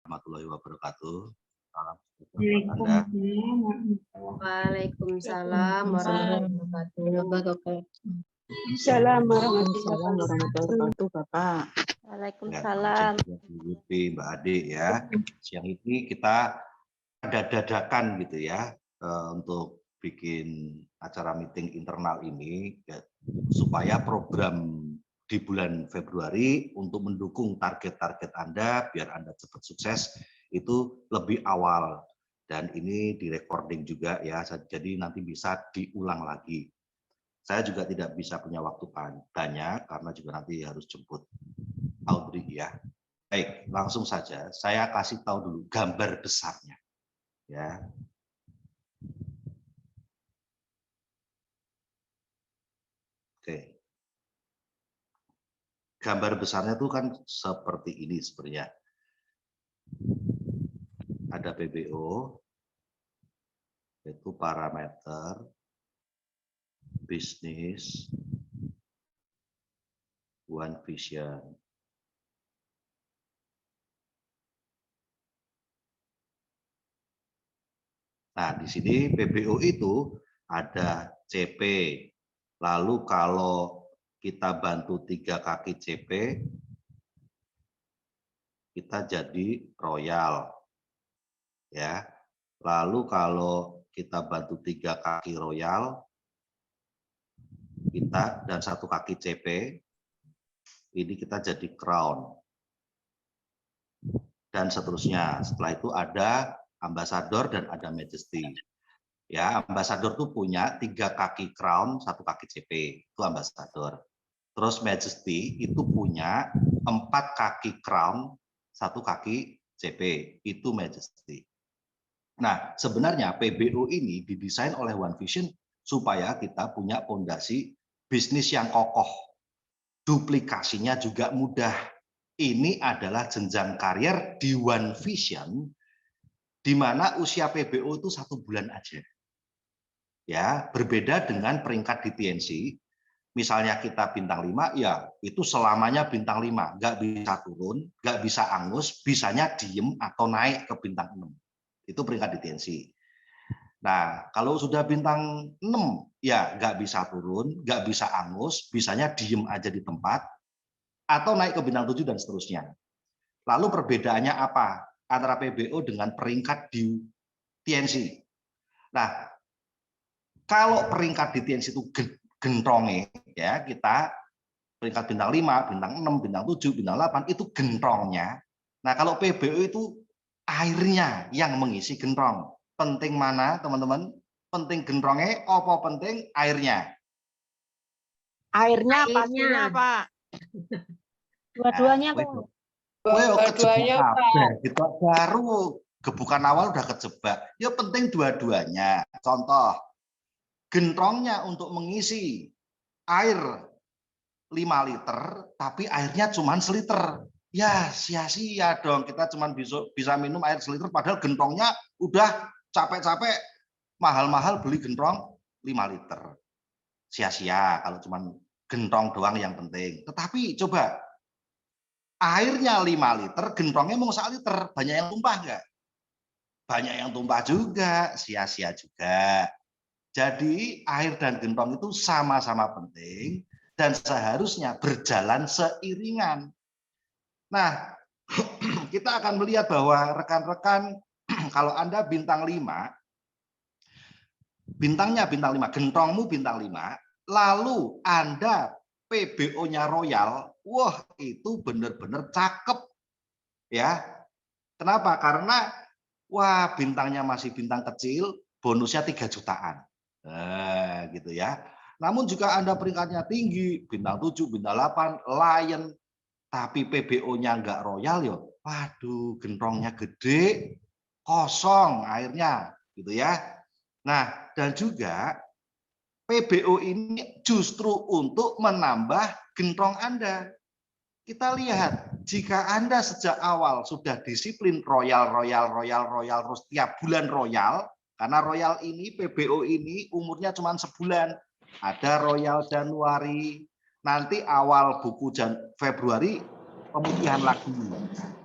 warahmatullahi wabarakatuh. Salam Anda. Waalaikumsalam warahmatullahi wabarakatuh. Assalamualaikum warahmatullahi wabarakatuh, Bapak. Waalaikumsalam. Mbak Ade ya. Siang ini kita ada dadakan gitu ya untuk bikin acara meeting internal ini ya, supaya program di bulan Februari untuk mendukung target-target Anda biar Anda cepat sukses itu lebih awal, dan ini di recording juga ya, jadi nanti bisa diulang lagi. Saya juga tidak bisa punya waktu banyak karena juga nanti harus jemput Audrey ya. Baik, langsung saja saya kasih tahu dulu gambar besarnya ya. Oke. Gambar besarnya itu kan seperti ini sebenarnya. Ada PBO, itu parameter, bisnis, One Vision. Nah, di sini PBO itu ada CP. Lalu kalau kita bantu 3 kaki CP, kita jadi royal. Ya. Lalu kalau kita bantu 3 kaki royal, kita dan 1 kaki CP, ini kita jadi crown. Dan seterusnya. Setelah itu ada ambassador dan ada majesty. Ya, ambassador tuh punya 3 kaki crown, 1 kaki CP, itu ambassador. Terus majesty itu punya 4 kaki crown, 1 kaki CP, itu majesty. Nah, sebenarnya PBO ini didesain oleh One Vision supaya kita punya fondasi bisnis yang kokoh. Duplikasinya juga mudah. Ini adalah jenjang karier di One Vision, di mana usia PBO itu 1 bulan aja. Ya, berbeda dengan peringkat di TNC. Misalnya kita bintang 5, ya itu selamanya bintang 5, nggak bisa turun, nggak bisa angus, bisanya diem atau naik ke bintang 6. Itu peringkat di TNC. Nah, kalau sudah bintang 6, ya nggak bisa turun, nggak bisa angus, bisanya diem aja di tempat, atau naik ke bintang 7 dan seterusnya. Lalu perbedaannya apa antara PBO dengan peringkat di TNC? Nah, kalau peringkat di TNC itu gentronge, ya kita peringkat bintang 5, bintang 6, bintang 7, bintang 8 itu gentrongnya. Nah, kalau PBO itu airnya yang mengisi gentrong. Penting mana, teman-teman? Penting gentrongnya, apa penting airnya? Airnya pastinya, Pak. Dua-duanya, Pak. Dua-duanya, Pak. Gitu baru gebukan awal udah kejebak. Ya penting dua-duanya. Contoh, gentrongnya untuk mengisi air 5 liter, tapi airnya cuma seliter. Ya sia-sia dong, kita cuma bisa minum air seliter, padahal gentrongnya udah capek-capek, mahal-mahal beli gentrong 5 liter. Sia-sia kalau cuma gentrong doang yang penting. Tetapi coba, airnya 5 liter, gentrongnya mau 1 liter, banyak yang tumpah nggak? Banyak yang tumpah juga, sia-sia juga. Jadi air dan gentrong itu sama-sama penting dan seharusnya berjalan seiringan. Nah, kita akan melihat bahwa rekan-rekan kalau Anda bintang 5, bintangnya bintang 5, gentrongmu bintang 5, lalu Anda PBO-nya royal, wah itu benar-benar cakep. Ya. Kenapa? Karena wah bintangnya masih bintang kecil, bonusnya 3 jutaan. Nah, gitu ya. Namun juga Anda peringkatnya tinggi, bintang 7, bintang 8, lion, tapi PBO-nya enggak royal ya, waduh gentrongnya gede, kosong airnya, gitu ya. Nah, dan juga PBO ini justru untuk menambah gentrong Anda. Kita lihat, jika Anda sejak awal sudah disiplin royal terus tiap bulan royal, karena royal ini PBO ini umurnya cuma sebulan. Ada royal Januari, nanti awal buku Februari pemutihan lagi.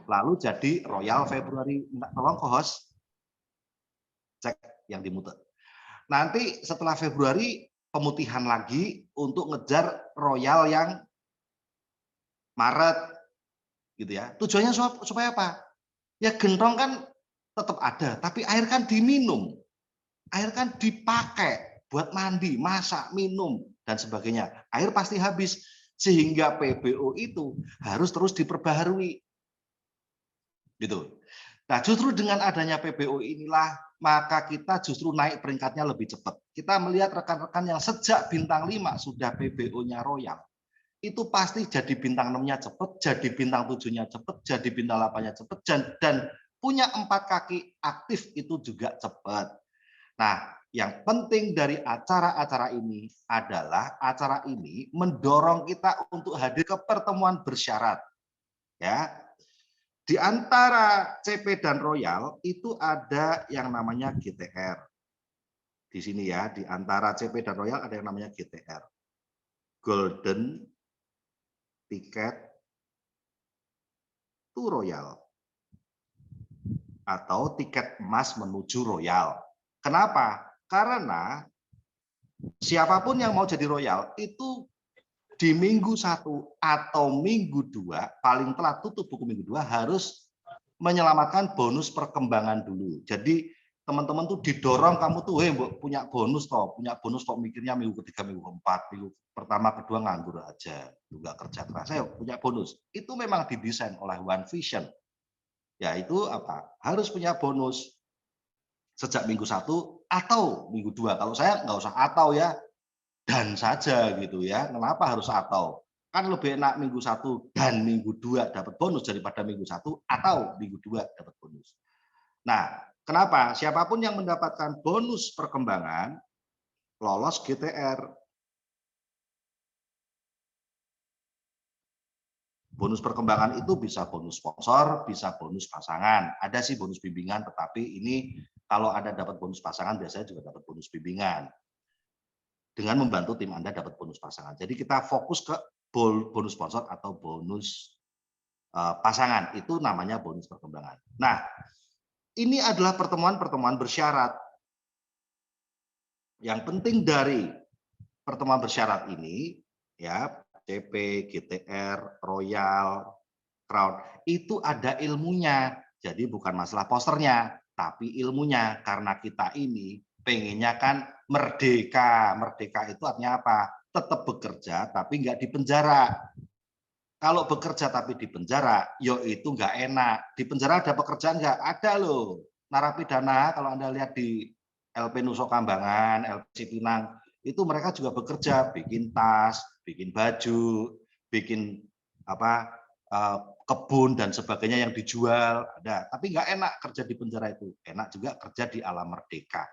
lalu jadi Royal Februari. Minta tolong co-host cek yang dimute. Nanti setelah Februari pemutihan lagi untuk ngejar Royal yang Maret gitu ya. Tujuannya supaya apa? Ya gentong kan tetap ada, tapi air kan diminum. Air kan dipakai buat mandi, masak, minum dan sebagainya. Air pasti habis sehingga PBO itu harus terus diperbaharui. Gitu. Nah, justru dengan adanya PBO inilah maka kita justru naik peringkatnya lebih cepat. Kita melihat rekan-rekan yang sejak bintang 5 sudah PBO-nya Royal. Itu pasti jadi bintang 6-nya cepat, jadi bintang 7-nya cepat, jadi bintang 8-nya cepat, dan punya 4 kaki aktif itu juga cepat. Nah, yang penting dari acara-acara ini adalah acara ini mendorong kita untuk hadir ke pertemuan bersyarat. Ya, di antara CP dan Royal itu ada yang namanya GTR. Di sini ya, di antara CP dan Royal ada yang namanya GTR. Golden Ticket to Royal. Atau tiket emas menuju Royal. Kenapa? Karena siapapun yang mau jadi Royal itu di minggu 1 atau minggu 2, paling telat tutup buku minggu 2 harus menyelamatkan bonus perkembangan dulu. Jadi teman-teman tuh didorong, kamu tuh punya bonus kok mikirnya minggu ketiga, minggu keempat, minggu pertama, kedua nganggur aja, nggak kerja keras, saya punya bonus. Itu memang didesain oleh One Vision. Yaitu apa? Harus punya bonus sejak minggu 1 atau minggu 2. Kalau saya nggak usah atau ya, dan saja gitu ya. Kenapa harus atau? Kan lebih enak minggu 1 dan minggu 2 dapat bonus daripada minggu 1 atau minggu 2 dapat bonus. Nah, kenapa? Siapapun yang mendapatkan bonus perkembangan lolos GTR. Bonus perkembangan itu bisa bonus sponsor, bisa bonus pasangan. Ada sih bonus bimbingan, tetapi ini kalau ada dapat bonus pasangan biasanya juga dapat bonus bimbingan. Dengan membantu tim Anda dapat bonus pasangan. Jadi kita fokus ke bonus sponsor atau bonus pasangan. Itu namanya bonus perkembangan. Nah, ini adalah pertemuan-pertemuan bersyarat. Yang penting dari pertemuan bersyarat ini, ya, CP, GTR, Royal, Crown, itu ada ilmunya. Jadi bukan masalah posternya, tapi ilmunya. Karena kita ini pengennya kan merdeka. Merdeka itu artinya apa? Tetap bekerja, tapi nggak di penjara. Kalau bekerja tapi di penjara, yo itu nggak enak. Di penjara ada pekerjaan nggak? Ada loh. Narapidana, kalau Anda lihat di LP Nusa Kambangan, LP Cipinang, itu mereka juga bekerja, bikin tas, bikin baju, bikin apa kebun dan sebagainya yang dijual. Ada. Tapi nggak enak kerja di penjara itu. Enak juga kerja di alam merdeka.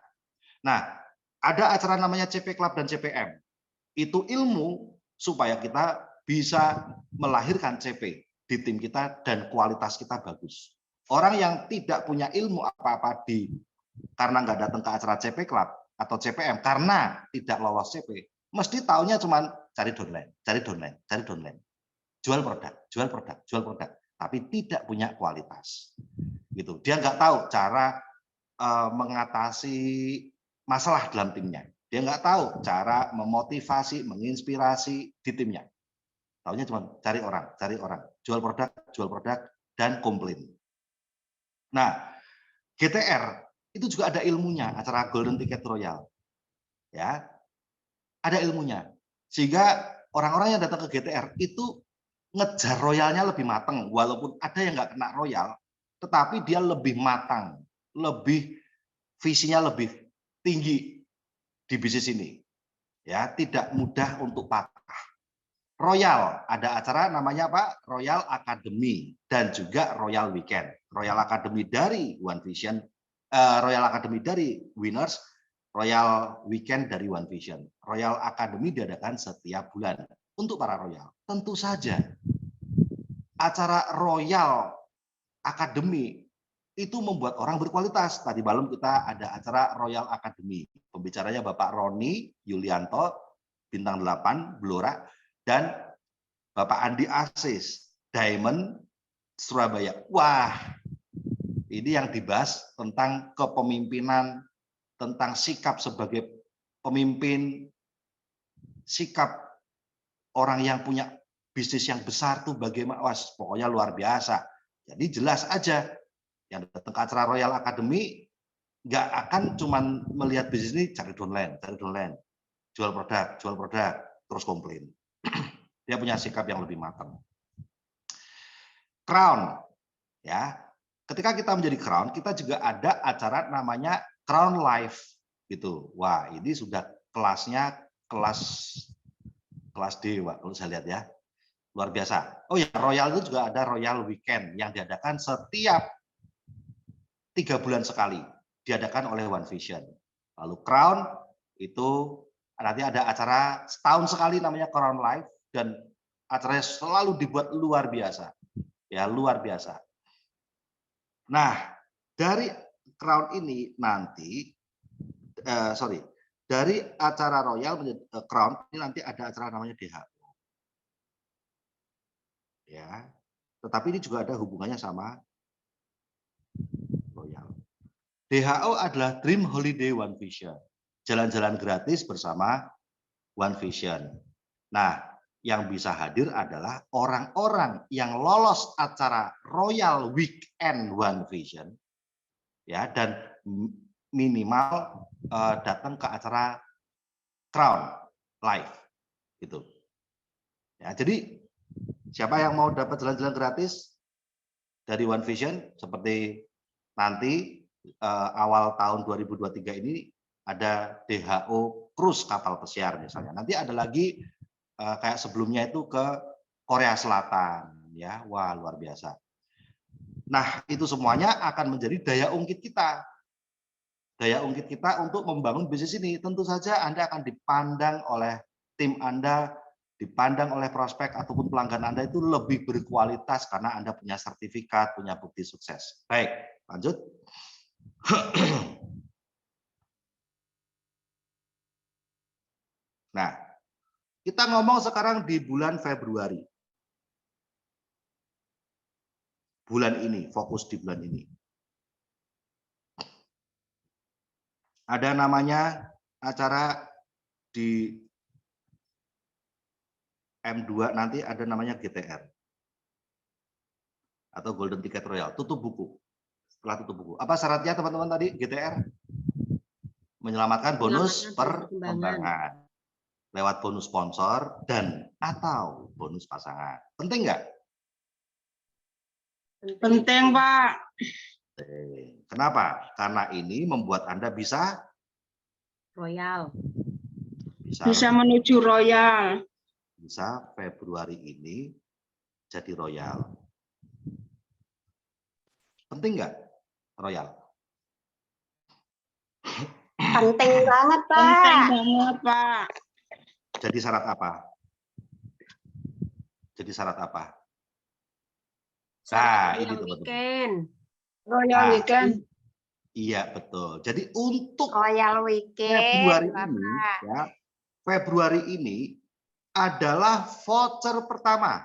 Nah, ada acara namanya CP Club dan CPM. Itu ilmu supaya kita bisa melahirkan CP di tim kita dan kualitas kita bagus. Orang yang tidak punya ilmu apa-apa karena nggak datang ke acara CP Club atau CPM karena tidak lolos CP, mesti taunya cuma cari downline, cari downline, cari downline, jual produk, jual produk, jual produk, tapi tidak punya kualitas. Gitu. Dia nggak tahu cara mengatasi masalah dalam timnya. Dia nggak tahu cara memotivasi, menginspirasi di timnya. Taunya cuma cari orang, jual produk, dan komplain. Nah, GTR itu juga ada ilmunya, acara Golden Ticket Royal. Ya, ada ilmunya. Sehingga orang-orang yang datang ke GTR itu ngejar royalnya lebih matang, walaupun ada yang nggak kena royal, tetapi dia lebih matang, lebih visinya lebih tinggi di bisnis ini. Ya, tidak mudah untuk patah. Royal, ada acara namanya apa? Royal Academy dan juga Royal Weekend. Royal Academy dari One Vision, Royal Academy dari Winners, Royal Weekend dari One Vision. Royal Academy diadakan setiap bulan untuk para Royal. Tentu saja acara Royal Academy itu membuat orang berkualitas. Tadi malam kita ada acara Royal Academy. Pembicaranya Bapak Roni Yulianto, bintang 8, Blora, dan Bapak Andi Asis, Diamond Surabaya. Wah, ini yang dibahas tentang kepemimpinan, tentang sikap sebagai pemimpin, sikap orang yang punya bisnis yang besar tuh bagaimana, was, pokoknya luar biasa. Jadi jelas aja yang datang ke acara Royal Academy nggak akan cuman melihat bisnis ini cari downline, jual produk, terus komplain. Dia punya sikap yang lebih matang. Crown, ya. Ketika kita menjadi Crown, kita juga ada acara namanya Crown Live, gitu. Wah, ini sudah kelasnya kelas D, Pak, kalau saya lihat ya. Luar biasa. Oh ya, Royal itu juga ada Royal Weekend yang diadakan setiap 3 bulan sekali. Diadakan oleh One Vision. Lalu Crown itu nanti ada acara setahun sekali namanya Crown Live dan acaranya selalu dibuat luar biasa. Ya, luar biasa. Nah, dari Crown ini nanti dari acara Royal menjadi Crown ini nanti ada acara namanya DHO. Ya. Tetapi ini juga ada hubungannya sama Royal. DHO adalah Dream Holiday One Vision. Jalan-jalan gratis bersama One Vision. Nah, yang bisa hadir adalah orang-orang yang lolos acara Royal Weekend One Vision, ya, dan minimal datang ke acara Crown Live, gitu. Ya, jadi siapa yang mau dapat jalan-jalan gratis dari One Vision seperti nanti awal tahun 2023 ini ada DHO Cruise kapal pesiar misalnya. Nanti ada lagi kayak sebelumnya itu ke Korea Selatan, ya. Wah, luar biasa. Nah, itu semuanya akan menjadi daya ungkit kita. Daya ungkit kita untuk membangun bisnis ini. Tentu saja Anda akan dipandang oleh tim Anda, dipandang oleh prospek ataupun pelanggan Anda itu lebih berkualitas karena Anda punya sertifikat, punya bukti sukses. Baik, lanjut. Nah, kita ngomong sekarang di bulan Februari. Bulan ini, fokus di bulan ini. Ada namanya acara di M2 nanti ada namanya GTR atau Golden Ticket Royal, tutup buku. Setelah tutup buku. Apa syaratnya teman-teman tadi GTR? Menyelamatkan bonus perkembangan lewat bonus sponsor dan atau bonus pasangan. Penting nggak? Penting, Pak. Kenapa? Karena ini membuat Anda bisa Royal. Bisa menuju Royal. Bisa Februari ini jadi Royal. Penting nggak Royal? Penting banget, Pak. Penting banget, Pak. Jadi syarat apa? Jadi syarat apa? Nah, ini teman-teman. Royal Weekend. Iya, betul. Jadi untuk Royal Weekend. Februari ini, ya, Februari ini adalah voucher pertama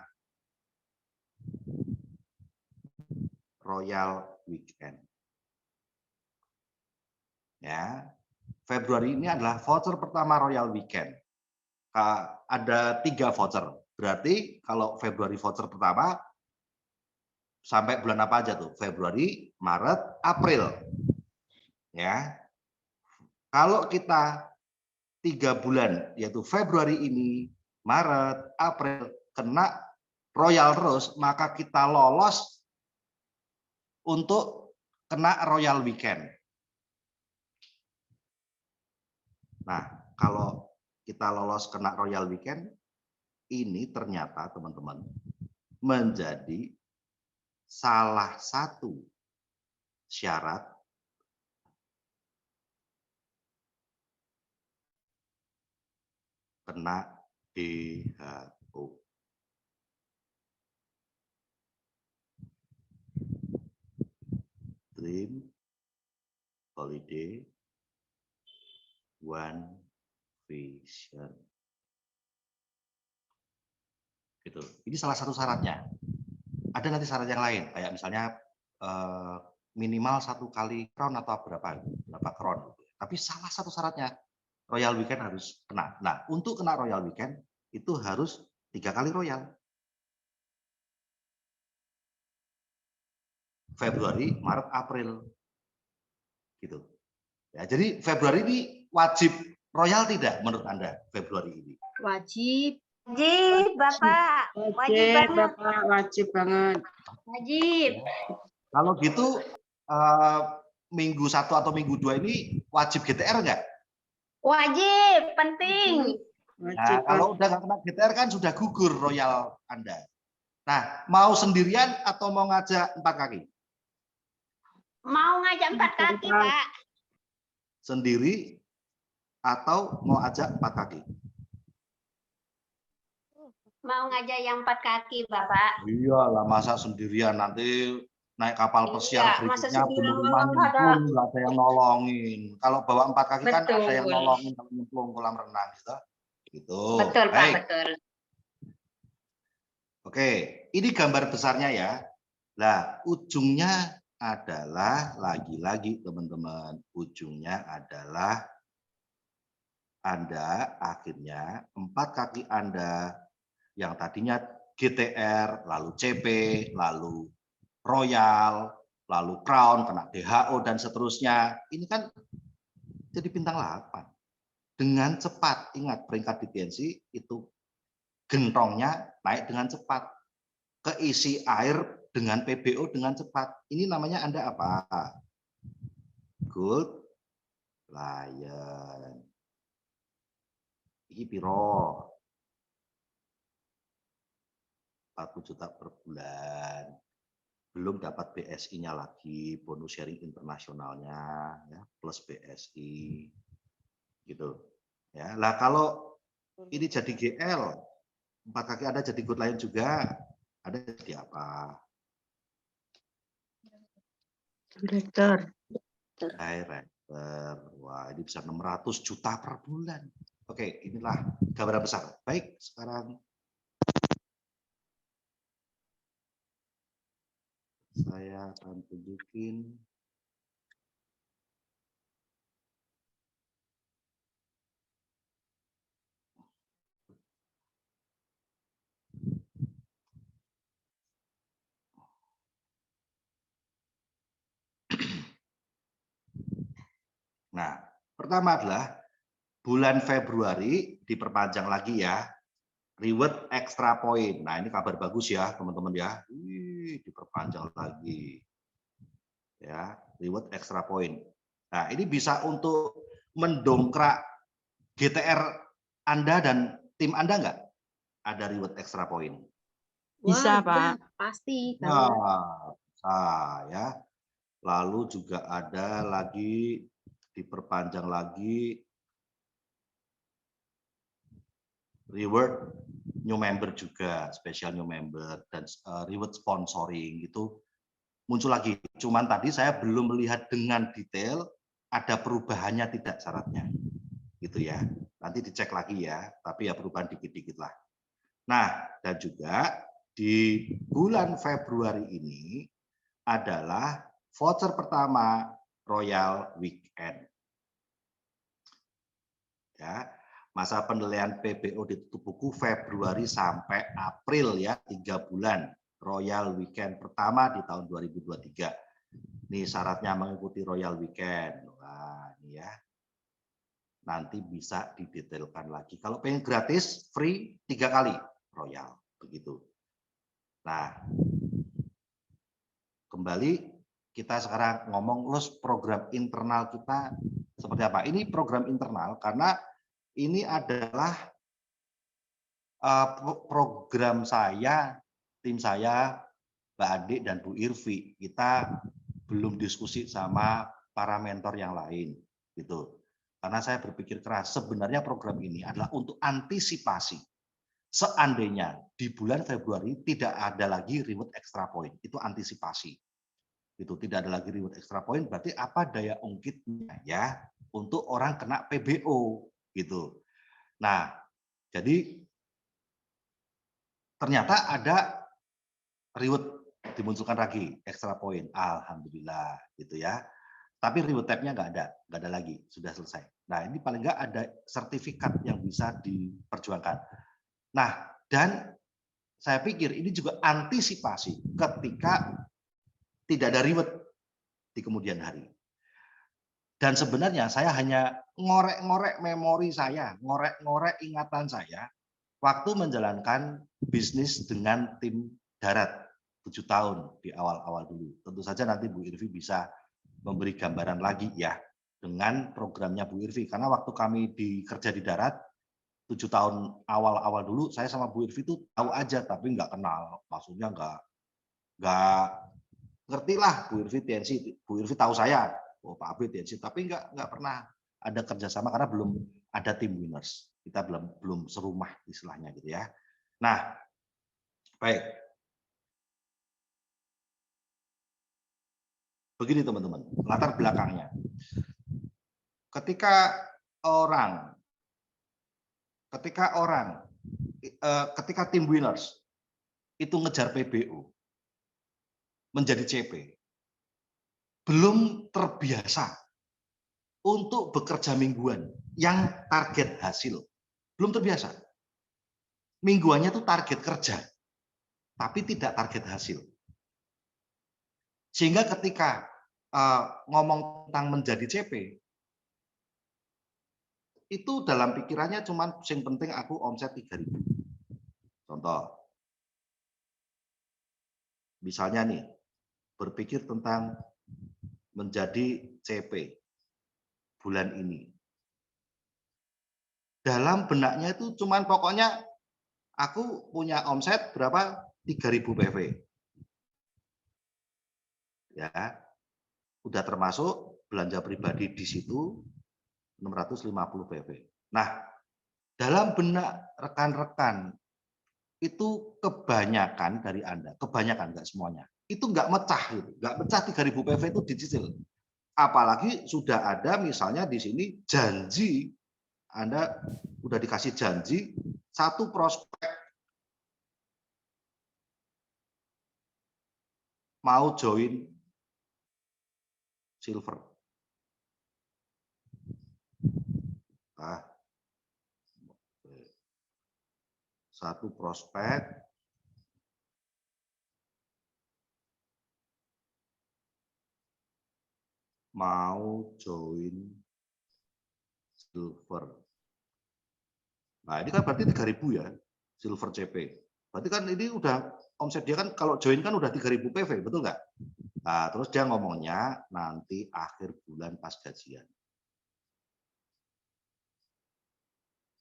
Royal Weekend. Ya, Februari ini adalah voucher pertama Royal Weekend. Ada 3 voucher. Berarti kalau Februari voucher pertama sampai bulan apa aja tuh? Februari, Maret, April. Ya. Kalau kita 3 bulan yaitu Februari ini, Maret, April kena Royal terus, maka kita lolos untuk kena Royal Weekend. Nah, kalau kita lolos kena Royal Weekend, ini ternyata teman-teman menjadi salah satu syarat kena DHO. Dream Holiday One Vision. Gitu. Ini salah satu syaratnya. ada nanti syarat yang lain, kayak misalnya minimal 1 kali crown atau berapa crown. Tapi salah satu syaratnya Royal Weekend harus kena. Nah, untuk kena Royal Weekend itu harus 3 kali Royal. Februari, Maret, April. Gitu. Ya, jadi Februari ini wajib Royal tidak menurut Anda Februari ini? Wajib. Wajib, Bapak. Wajib Wajib, banget. Bapak. Wajib banget. Wajib. Kalau gitu minggu 1 atau minggu 2 ini wajib GTR enggak? Wajib, penting. Nah, Wajib, kalau Pak. udah nggak kena GTR kan sudah gugur Royal Anda. Nah, mau sendirian atau mau ngajak 4 kaki? Mau ngajak 4 kaki, Pak. Sendiri atau mau ajak 4 kaki? Mau ngajak yang 4 kaki, Bapak. Iyalah, masa sendirian nanti naik kapal pesiar Iya, masa berikutnya sendirian rumah nggak ada. nyemplung, nggak ada yang nolongin. Kalau bawa 4 kaki kan ada yang Betul. nolongin kalau nyemplung kolam renang gitu. Gitu. Betul, Pak, Baik. betul. Oke, ini gambar besarnya ya. Nah, ujungnya adalah lagi-lagi teman-teman, ujungnya adalah Anda akhirnya 4 kaki Anda yang tadinya GTR, lalu CP, lalu Royal, lalu Crown, kena DHO dan seterusnya. Ini kan jadi bintang 8. Dengan cepat, ingat peringkat di TNC itu gentongnya naik dengan cepat. Keisi air dengan PBO dengan cepat. Ini namanya Anda apa? Gold Lion. Ini piro? 40 juta per bulan. Belum dapat BSI-nya lagi, bonus sharing internasionalnya, ya, plus BSI. Gitu. Ya, lah kalau ini jadi GL, 4 kaki Anda jadi Gold Lion juga, Anda jadi apa? Direktur. Director. Wah, ini bisa 600 juta per bulan. Oke, inilah gambaran besar. Baik, sekarang saya akan tunjukin. Nah, pertama adalah bulan Februari diperpanjang lagi ya. Reward extra point. Nah, ini kabar bagus ya, teman-teman ya. Diperpanjang lagi. Ya, reward extra point. Nah, ini bisa untuk mendongkrak GTR Anda dan tim Anda enggak? Ada reward extra point. Bisa, Wah, Pak. Pasti. Nah, ya. Lalu juga ada lagi diperpanjang lagi reward new member juga, special new member dan reward sponsoring itu muncul lagi. Cuman tadi saya belum melihat dengan detail ada perubahannya tidak syaratnya. Gitu ya. Nanti dicek lagi ya, tapi ya perubahan dikit-dikit lah. Nah, dan juga di bulan Februari ini adalah voucher pertama Royal Weekend. Ya, masa penilaian PBO di tutup buku Februari sampai April ya, 3 bulan. Royal Weekend pertama di tahun 2023. Ini syaratnya mengikuti Royal Weekend. Nah, ini ya. Nanti bisa didetailkan lagi. Kalau pengen gratis, free 3 kali Royal. Begitu. Nah, kembali kita sekarang ngomong program internal kita seperti apa. Ini program internal karena ini adalah program saya, tim saya, Mbak Adik dan Bu Irvi. Kita belum diskusi sama para mentor yang lain, gitu. Karena saya berpikir keras, sebenarnya program ini adalah untuk antisipasi. Seandainya di bulan Februari tidak ada lagi reward extra point, itu antisipasi. Itu tidak ada lagi reward extra point, berarti apa daya ungkitnya ya untuk orang kena PBO, gitu. Nah, jadi ternyata ada reward dimunculkan lagi extra point, alhamdulillah gitu ya. Tapi reward tab-nya nggak ada lagi, sudah selesai. Nah ini paling nggak ada sertifikat yang bisa diperjuangkan. Nah dan saya pikir ini juga antisipasi ketika tidak ada reward di kemudian hari. Dan sebenarnya saya hanya ngorek-ngorek memori saya, ngorek-ngorek ingatan saya waktu menjalankan bisnis dengan tim darat 7 tahun di awal-awal dulu. Tentu saja nanti Bu Irvi bisa memberi gambaran lagi ya dengan programnya Bu Irvi. Karena waktu kami kerja di darat 7 tahun awal-awal dulu, saya sama Bu Irvi itu tahu aja tapi nggak kenal. Maksudnya nggak ngerti lah Bu Irvi TNC. Bu Irvi tahu saya, oh Pak Abid TNC, tapi nggak pernah ada kerjasama karena belum ada tim winners. Kita belum serumah istilahnya gitu ya. Nah, baik. Begini teman-teman, latar belakangnya. Ketika tim winners itu ngejar PBU menjadi CP, belum terbiasa untuk bekerja mingguan yang target hasil. Belum terbiasa. Mingguannya itu target kerja, tapi tidak target hasil. Sehingga ketika ngomong tentang menjadi CP, itu dalam pikirannya cuman yang penting aku omset 3.000. Contoh, misalnya nih, berpikir tentang menjadi CP bulan ini. Dalam benaknya itu cuman pokoknya aku punya omset berapa? 3.000 PV. Ya, udah termasuk belanja pribadi di situ 650 PV. Nah, dalam benak rekan-rekan itu kebanyakan dari Anda, kebanyakan nggak semuanya, itu nggak mecah gitu, nggak mecah 3.000 PV itu dicicil. Apalagi sudah ada misalnya di sini janji, Anda udah dikasih janji satu prospek mau join silver. Satu prospek mau join silver. Nah, ini kan berarti 3.000 ya, silver CP. Berarti kan ini udah omset dia kan kalau join kan udah 3.000 PV, betul nggak? Nah, terus dia ngomongnya nanti akhir bulan pas gajian.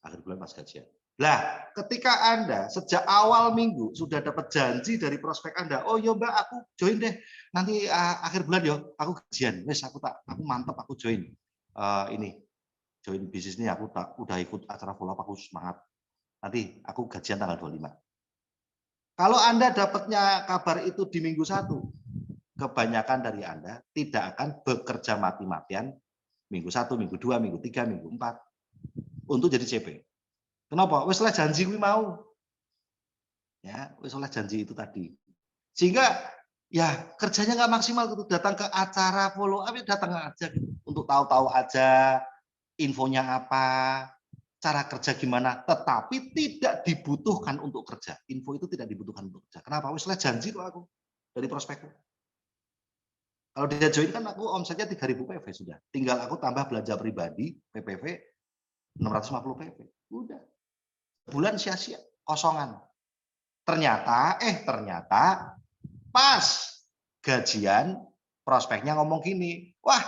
Akhir bulan pas gajian. Lah, ketika Anda sejak awal minggu sudah dapat janji dari prospek Anda, oh ya Mbak, aku join deh. Nanti akhir bulan yo, aku gajian. Wes aku mantap aku join. Ini join bisnis ini aku udah ikut acara follow up, aku semangat. Nanti aku gajian tanggal 25. Kalau Anda dapatnya kabar itu di minggu 1, kebanyakan dari Anda tidak akan bekerja mati-matian minggu 1, minggu 2, minggu 3, minggu 4 untuk jadi CP. Kenapa? Wes oleh janji gue mau. Ya, wes oleh janji itu tadi. Sehingga ya kerjanya nggak maksimal gitu, datang ke acara follow up ya datang aja gitu. Untuk tahu-tahu aja infonya apa, cara kerja gimana, tetapi tidak dibutuhkan untuk kerja. Info itu tidak dibutuhkan untuk kerja. Kenapa? Wes oleh janji kok aku dari prospekku. Kalau dia join kan aku omsetnya 3.000 PV sudah. Tinggal aku tambah belanja pribadi PPV 650 PV. Udah. Bulan sia-sia, kosongan. Ternyata pas gajian prospeknya ngomong gini, wah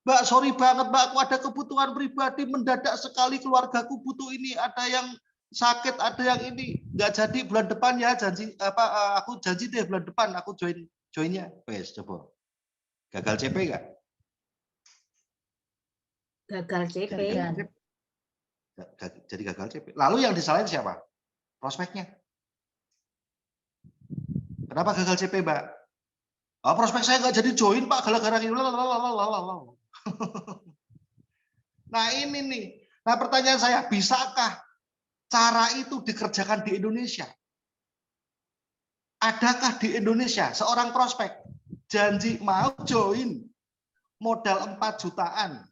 Mbak sorry banget Mbak, aku ada kebutuhan pribadi mendadak sekali, keluargaku butuh ini, ada yang sakit, ada yang ini, nggak jadi bulan depan ya, janji apa aku janji deh bulan depan aku joinnya. Wes coba. Gagal CP nggak? Gagal CP. Jadi gagal CP. Lalu yang disalahin siapa? Prospeknya. Kenapa gagal CP, Mbak? Oh, prospek saya nggak jadi join, Pak, gara-gara ini. Nah ini nih. Nah pertanyaan saya, bisakah cara itu dikerjakan di Indonesia? Adakah di Indonesia seorang prospek janji mau join modal 4 jutaan,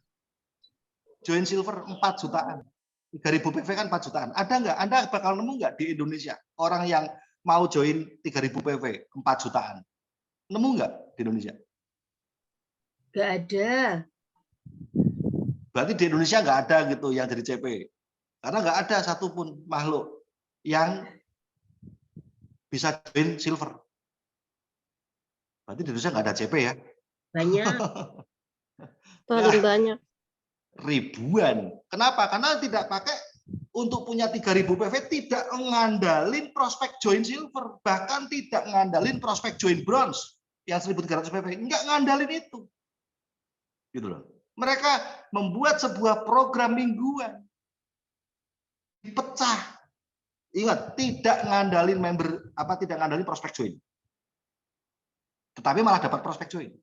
join silver 4 jutaan, 3.000 PV kan 4 jutaan. Ada nggak? Anda bakal nemu nggak di Indonesia orang yang mau join 3.000 PV 4 jutaan? Nemu nggak di Indonesia? Nggak ada. Berarti di Indonesia nggak ada gitu yang jadi CP. Karena nggak ada satupun makhluk yang bisa join silver. Berarti di Indonesia nggak ada CP ya? Banyak. Paling banyak. Ribuan. Kenapa? Karena tidak pakai untuk punya 3.000 PV, tidak mengandalin prospek join silver, bahkan tidak mengandalin prospek join bronze yang 1.300 PV, nggak ngandalin itu. Gitu loh. Mereka membuat sebuah program mingguan. Pecah. Ingat, tidak ngandalin member tidak ngandalin prospek join. Tetapi malah dapat prospek join.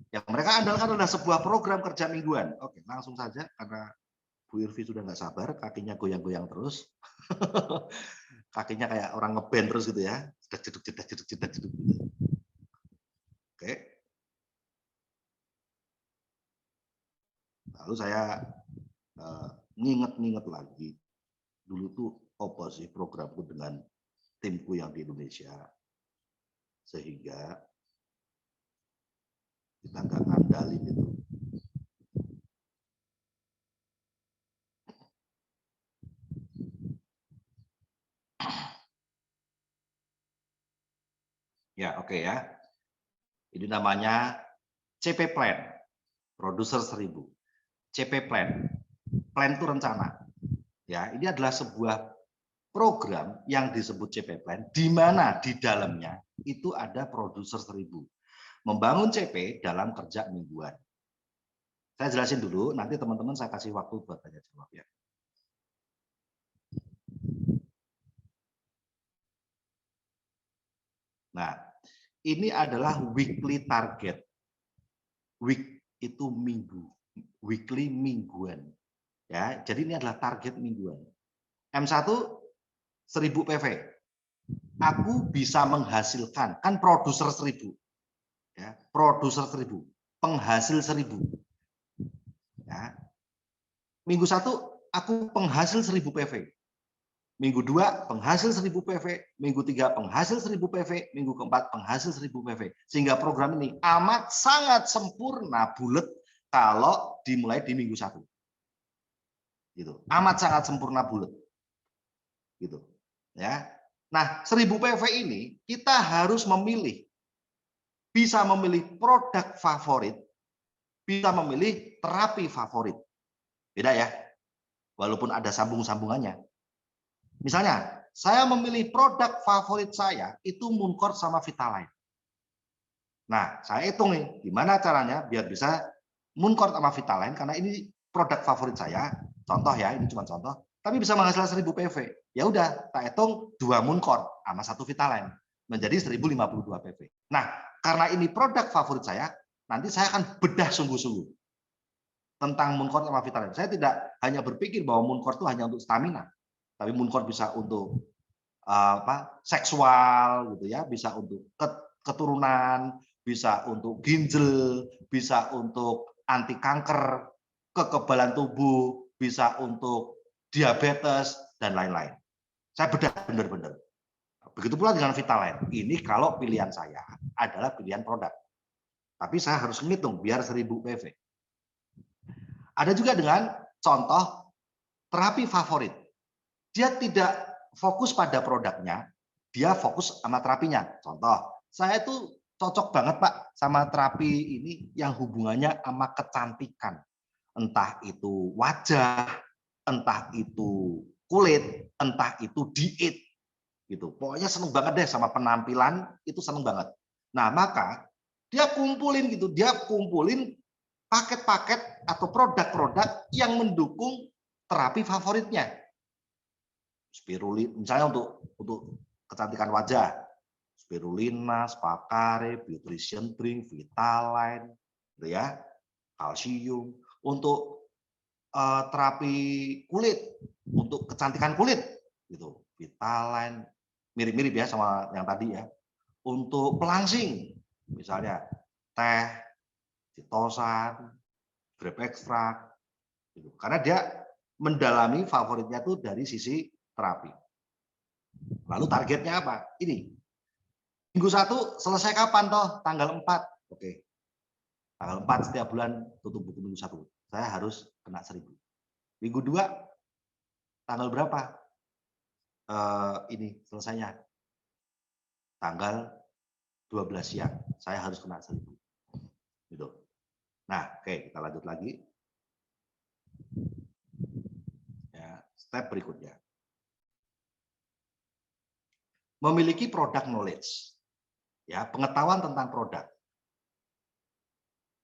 Yang mereka andalkan adalah sebuah program kerja mingguan. Oke, langsung saja karena Bu Irvi sudah nggak sabar, kakinya goyang-goyang terus. Kakinya kayak orang ngeband terus gitu ya. Jeduk. Oke. Lalu saya nginget lagi. Dulu tuh apa sih programku dengan timku yang di Indonesia. Sehingga kita nggak ngandalin itu. Ya, oke ya. Ini namanya CP Plan, Producer 1000. CP Plan, plan itu rencana. Ya, ini adalah sebuah program yang disebut CP Plan, di mana di dalamnya itu ada Producer 1000. Membangun CP dalam kerja mingguan. Saya jelasin dulu, nanti teman-teman saya kasih waktu buat tanya jawab ya. Nah, ini adalah weekly target. Week itu minggu, weekly mingguan. Ya, jadi ini adalah target mingguan. M1 1000 PV. Aku bisa menghasilkan, kan produser 1000. Ya, produser 1000, penghasil 1000. Ya. Minggu 1 aku penghasil 1000 PV. Minggu 2 penghasil 1000 PV, minggu 3 penghasil 1000 PV, minggu keempat penghasil 1000 PV. Sehingga program ini amat sangat sempurna bulat kalau dimulai di minggu 1. Gitu. Amat sangat sempurna bulat. Gitu. Ya. Nah, 1000 PV ini kita harus memilih. Bisa memilih produk favorit, bisa memilih terapi favorit. Beda ya. Walaupun ada sambung-sambungannya. Misalnya, saya memilih produk favorit saya itu Mooncort sama Vitaline. Nah, saya hitung nih, gimana caranya biar bisa Mooncort sama Vitaline, karena ini produk favorit saya. Contoh ya, ini cuma contoh. Tapi bisa menghasilkan 1000 PV. Ya udah, tak hitung 2 Mooncort sama 1 Vitaline. Menjadi 1052 PV. Nah, karena ini produk favorit saya, nanti saya akan bedah sungguh-sungguh tentang Mooncort sama Vitaline. Saya tidak hanya berpikir bahwa Mooncort itu hanya untuk stamina. Tapi Mooncort bisa untuk seksual gitu ya, bisa untuk keturunan, bisa untuk ginjal, bisa untuk anti kanker, kekebalan tubuh, bisa untuk diabetes dan lain-lain. Saya bedah benar-benar. Begitu pula dengan Vitaline. Ini kalau pilihan saya adalah pilihan produk. Tapi saya harus ngitung biar 1000 PV. Ada juga dengan contoh terapi favorit. Dia tidak fokus pada produknya, dia fokus sama terapinya. Contoh, saya itu cocok banget Pak sama terapi ini yang hubungannya sama kecantikan. Entah itu wajah, entah itu kulit, entah itu diet. Gitu. Pokoknya seneng banget deh sama penampilan, itu seneng banget. Nah, maka dia kumpulin gitu, dia kumpulin paket-paket atau produk-produk yang mendukung terapi favoritnya. Spirulina, misalnya untuk kecantikan wajah, spirulina, Spakare, nutrition drink, Vitaline, gitu ya, kalsium. Untuk terapi kulit, untuk kecantikan kulit, gitu, Vitaline, mirip-mirip ya sama yang tadi ya. Untuk pelangsing, misalnya teh, citosan, grape extract, gitu. Karena dia mendalami favoritnya tuh dari sisi terapi. Lalu targetnya apa? Ini. Minggu 1 selesai kapan toh? Tanggal 4. Oke. Tanggal 4 setiap bulan tutup buku minggu 1. Saya harus kena 1000. Minggu 2 tanggal berapa? Ini selesainya. Tanggal 12 siang. Saya harus kena 1000. Gitu. Nah, oke, kita lanjut lagi. Ya, step berikutnya. Memiliki product knowledge. Ya, pengetahuan tentang produk.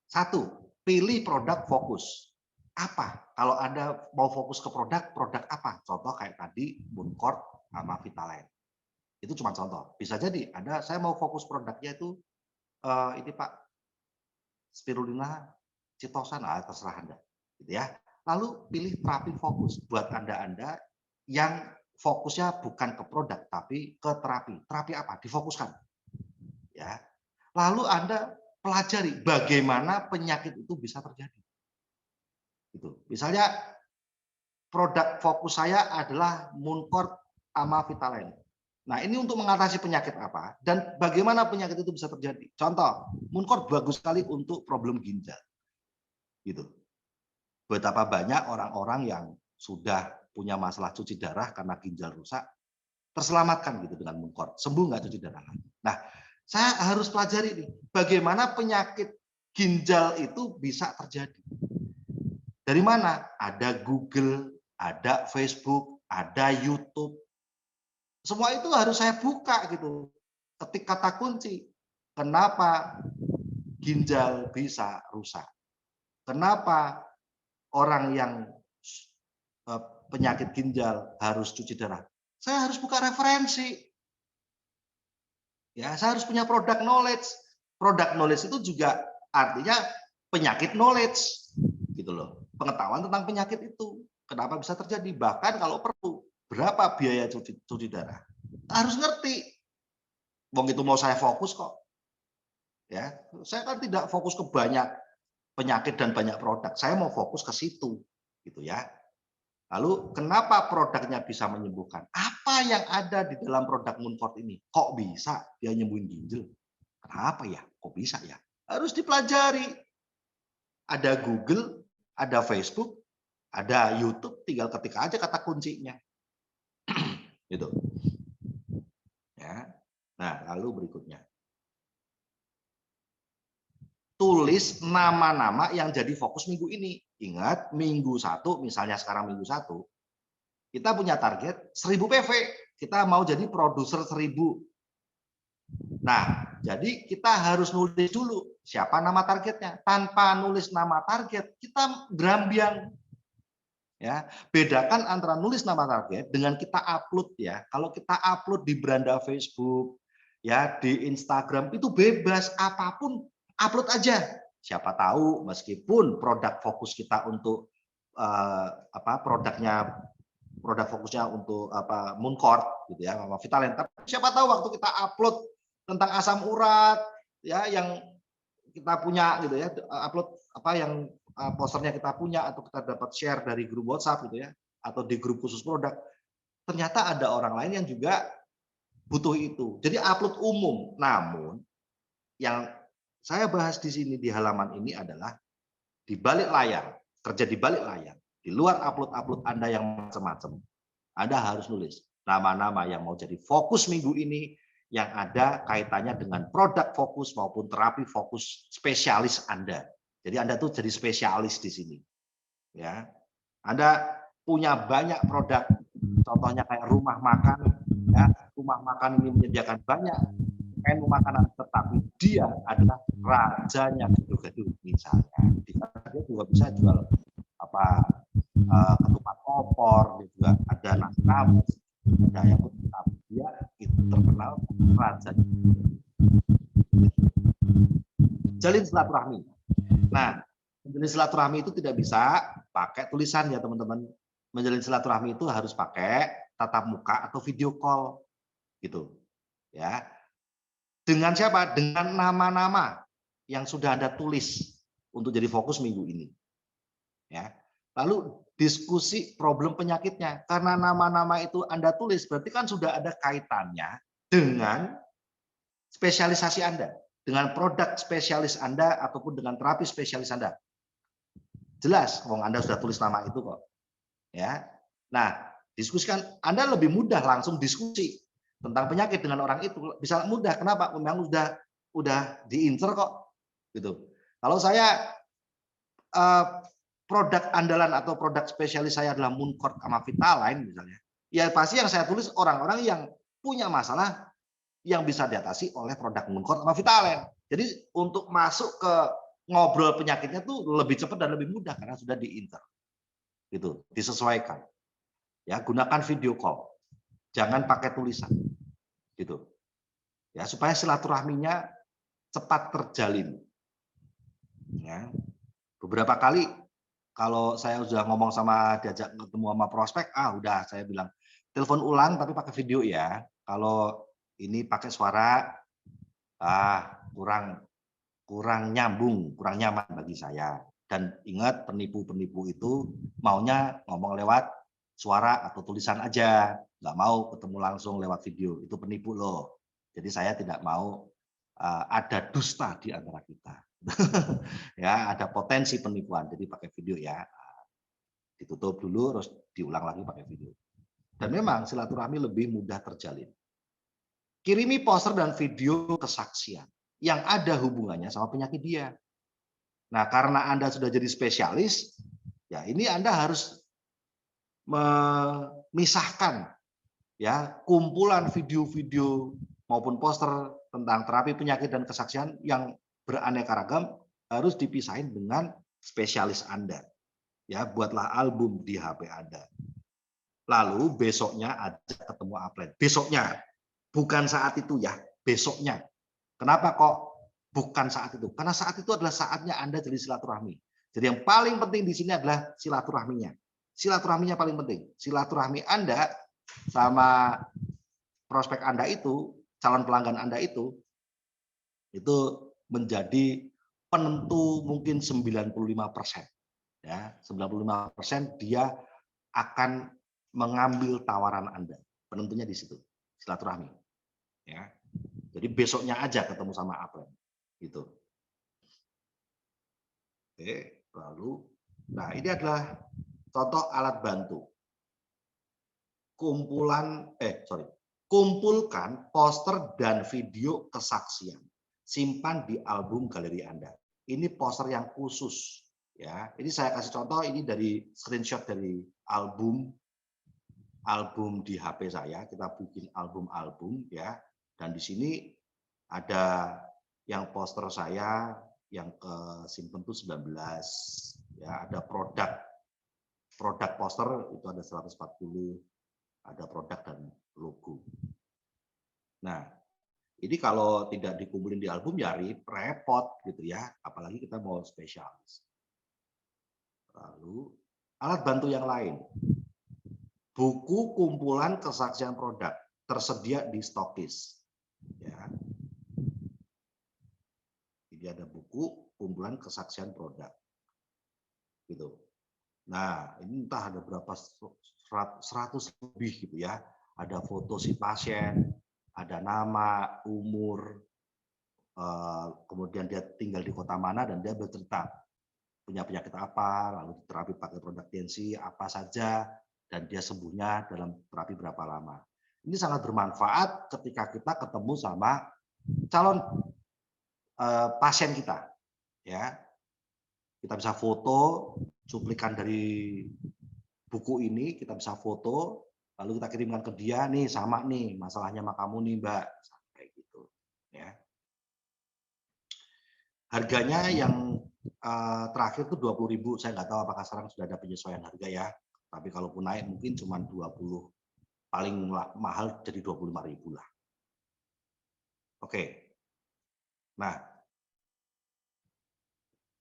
1, pilih produk fokus. Apa? Kalau Anda mau fokus ke produk apa? Contoh kayak tadi Mooncourt sama Vitaline. Itu cuma contoh. Bisa jadi saya mau fokus produknya itu ini Pak, spirulina, citosan, terserah Anda. Gitu ya. Lalu pilih terapi fokus buat Anda yang fokusnya bukan ke produk tapi ke terapi. Terapi apa? Difokuskan. Ya. Lalu Anda pelajari bagaimana penyakit itu bisa terjadi. Gitu. Misalnya produk fokus saya adalah Mooncourt sama Vitaline. Nah, ini untuk mengatasi penyakit apa dan bagaimana penyakit itu bisa terjadi. Contoh, Mooncourt bagus sekali untuk problem ginjal. Gitu. Betapa banyak orang-orang yang sudah punya masalah cuci darah karena ginjal rusak terselamatkan gitu dengan Mooncourt, sembuh nggak cuci darah lagi. Nah, saya harus pelajari nih, bagaimana penyakit ginjal itu bisa terjadi. Dari mana? Ada Google, ada Facebook, ada YouTube. Semua itu harus saya buka gitu. Ketik kata kunci. Kenapa ginjal bisa rusak? Kenapa orang yang penyakit ginjal harus cuci darah? Saya harus buka referensi. Ya, saya harus punya product knowledge. Product knowledge itu juga artinya penyakit knowledge, gitu loh. Pengetahuan tentang penyakit itu. Kenapa bisa terjadi? Bahkan kalau perlu, berapa biaya cuci darah? Harus ngerti. Wong itu mau saya fokus kok. Ya, saya kan tidak fokus ke banyak penyakit dan banyak produk. Saya mau fokus ke situ, gitu ya. Lalu kenapa produknya bisa menyembuhkan? Apa yang ada di dalam produk Mooncourt ini? Kok bisa dia nyembuhin ginjal? Kenapa ya? Kok bisa ya? Harus dipelajari. Ada Google, ada Facebook, ada YouTube, tinggal ketik aja kata kuncinya. Gitu. Ya. Nah, lalu berikutnya. Tulis nama-nama yang jadi fokus minggu ini. Ingat, minggu 1, misalnya sekarang minggu 1, kita punya target 1000 PV. Kita mau jadi produser 1000. Nah, jadi kita harus nulis dulu siapa nama targetnya. Tanpa nulis nama target, kita gerambiang. Ya, bedakan antara nulis nama target dengan kita upload ya. Kalau kita upload di beranda Facebook, ya di Instagram itu bebas apapun upload aja. Siapa tahu meskipun produk fokus kita untuk produk fokusnya untuk Mooncourt gitu ya, sama Vitaline. Tapi siapa tahu waktu kita upload tentang asam urat ya yang kita punya gitu ya, upload yang posternya kita punya atau kita dapat share dari grup WhatsApp gitu ya, atau di grup khusus produk, ternyata ada orang lain yang juga butuh itu. Jadi upload umum. Namun yang saya bahas di sini di halaman ini adalah di balik layar, kerja di balik layar, di luar upload Anda yang macam-macam. Anda harus nulis nama-nama yang mau jadi fokus minggu ini yang ada kaitannya dengan produk fokus maupun terapi fokus spesialis Anda. Jadi Anda tuh jadi spesialis di sini. Ya. Anda punya banyak produk, contohnya kayak rumah makan, ya. Rumah makan ini menyediakan banyak menu makanan, tetapi dia adalah rajanya gado-gado misalnya. Dia juga bisa jual ketupat opor, dia juga ada nasi rames, ada yang tapi dia itu terkenal rajanya. Jalin silaturahmi. Nah, menjalin silaturahmi itu tidak bisa pakai tulisan ya teman-teman. Menjalin silaturahmi itu harus pakai tatap muka atau video call. gitu. Ya. Dengan siapa? Dengan nama-nama yang sudah Anda tulis untuk jadi fokus minggu ini. Ya. Lalu diskusi problem penyakitnya. Karena nama-nama itu Anda tulis, berarti kan sudah ada kaitannya dengan spesialisasi Anda, dengan produk spesialis Anda ataupun dengan terapi spesialis Anda. Jelas, wong Anda sudah tulis nama itu kok. Ya. Nah, diskusikan, Anda lebih mudah langsung diskusi tentang penyakit dengan orang itu, bisa mudah. Kenapa? Memang udah diincer kok, gitu. Kalau saya produk andalan atau produk spesialis saya adalah Mooncort sama Vitaline misalnya, ya pasti yang saya tulis orang-orang yang punya masalah yang bisa diatasi oleh produk Mooncort sama Vitaline. Jadi untuk masuk ke ngobrol penyakitnya tuh lebih cepat dan lebih mudah karena sudah diinter, gitu, disesuaikan. Ya, gunakan video call, jangan pakai tulisan, gitu. Ya, supaya silaturahminya cepat terjalin. Ya. Beberapa kali kalau saya sudah ngomong sama diajak ketemu sama prospek, udah saya bilang telepon ulang tapi pakai video ya. Kalau ini pakai suara, kurang nyambung, kurang nyaman bagi saya. Dan ingat penipu-penipu itu maunya ngomong lewat suara atau tulisan aja, nggak mau ketemu langsung lewat video. Itu penipu loh. Jadi saya tidak mau ada dusta di antara kita. Ya, ada potensi penipuan. Jadi pakai video ya. Ditutup dulu, terus diulang lagi pakai video. Dan memang silaturahmi lebih mudah terjalin. Kirimi poster dan video kesaksian yang ada hubungannya sama penyakit dia. Nah, karena Anda sudah jadi spesialis, ya ini Anda harus memisahkan ya kumpulan video-video maupun poster tentang terapi penyakit dan kesaksian yang beraneka ragam harus dipisahin dengan spesialis Anda. Ya, buatlah album di HP Anda. Lalu besoknya ada ketemu upline. Besoknya, bukan saat itu ya, besoknya. Kenapa kok bukan saat itu? Karena saat itu adalah saatnya Anda jadi silaturahmi. Jadi yang paling penting di sini adalah silaturahminya. Silaturahminya paling penting. Silaturahmi Anda sama prospek Anda itu, calon pelanggan Anda itu menjadi penentu mungkin 95%. Ya, 95% dia akan mengambil tawaran Anda. Penentunya di situ, silaturahmi. Ya. Jadi besoknya aja ketemu sama upline. Gitu. Oke, lalu, nah ini adalah contoh alat bantu. Kumpulkan poster dan video kesaksian. Simpan di album galeri Anda. Ini poster yang khusus. Ya, ini saya kasih contoh, ini dari screenshot dari album di HP saya. Kita bikin album-album ya. Dan di sini ada yang poster saya yang kesimpan tuh 19. Ya, ada produk poster itu ada 140, ada produk dan logo. Nah, ini kalau tidak dikumpulin di album ya repot gitu ya, apalagi kita mau spesialis. Lalu alat bantu yang lain. Buku kumpulan kesaksian produk tersedia di Stokis. Ya. Jadi ada buku kumpulan kesaksian produk. Gitu. Nah, ini entah ada berapa 100 lebih gitu ya. Ada foto si pasien, ada nama, umur, kemudian dia tinggal di kota mana dan dia bercerita punya penyakit apa, lalu terapi pakai produk TNC apa saja, dan dia sembuhnya dalam terapi berapa lama. Ini sangat bermanfaat ketika kita ketemu sama calon pasien kita, ya. Kita bisa foto cuplikan dari buku ini, kita bisa foto, lalu kita kirimkan ke dia, nih sama nih masalahnya sama kamu nih Mbak, kayak gitu, ya. Harganya yang terakhir tuh 20.000, saya nggak tahu apakah sekarang sudah ada penyesuaian harga ya. Tapi kalaupun naik mungkin cuma 20, paling mahal jadi 25.000 lah. Oke. Nah,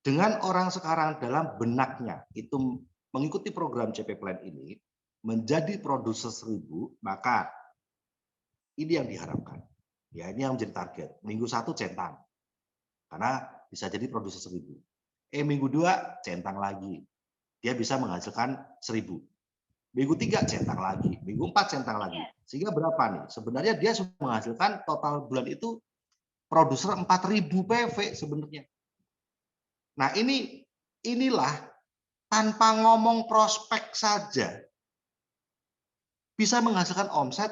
dengan orang sekarang dalam benaknya itu mengikuti program CP Plan ini menjadi produser 1000, maka Ini yang diharapkan. Ya, ini yang menjadi target. Minggu 1 centang. Karena bisa jadi produksi 1000. Minggu 2 centang lagi. Dia bisa menghasilkan 1000. Minggu 3 centang lagi. Minggu 4 centang lagi. Sehingga berapa nih? Sebenarnya dia sudah menghasilkan total bulan itu produser 4000 PV sebenarnya. Nah, inilah tanpa ngomong prospek saja bisa menghasilkan omset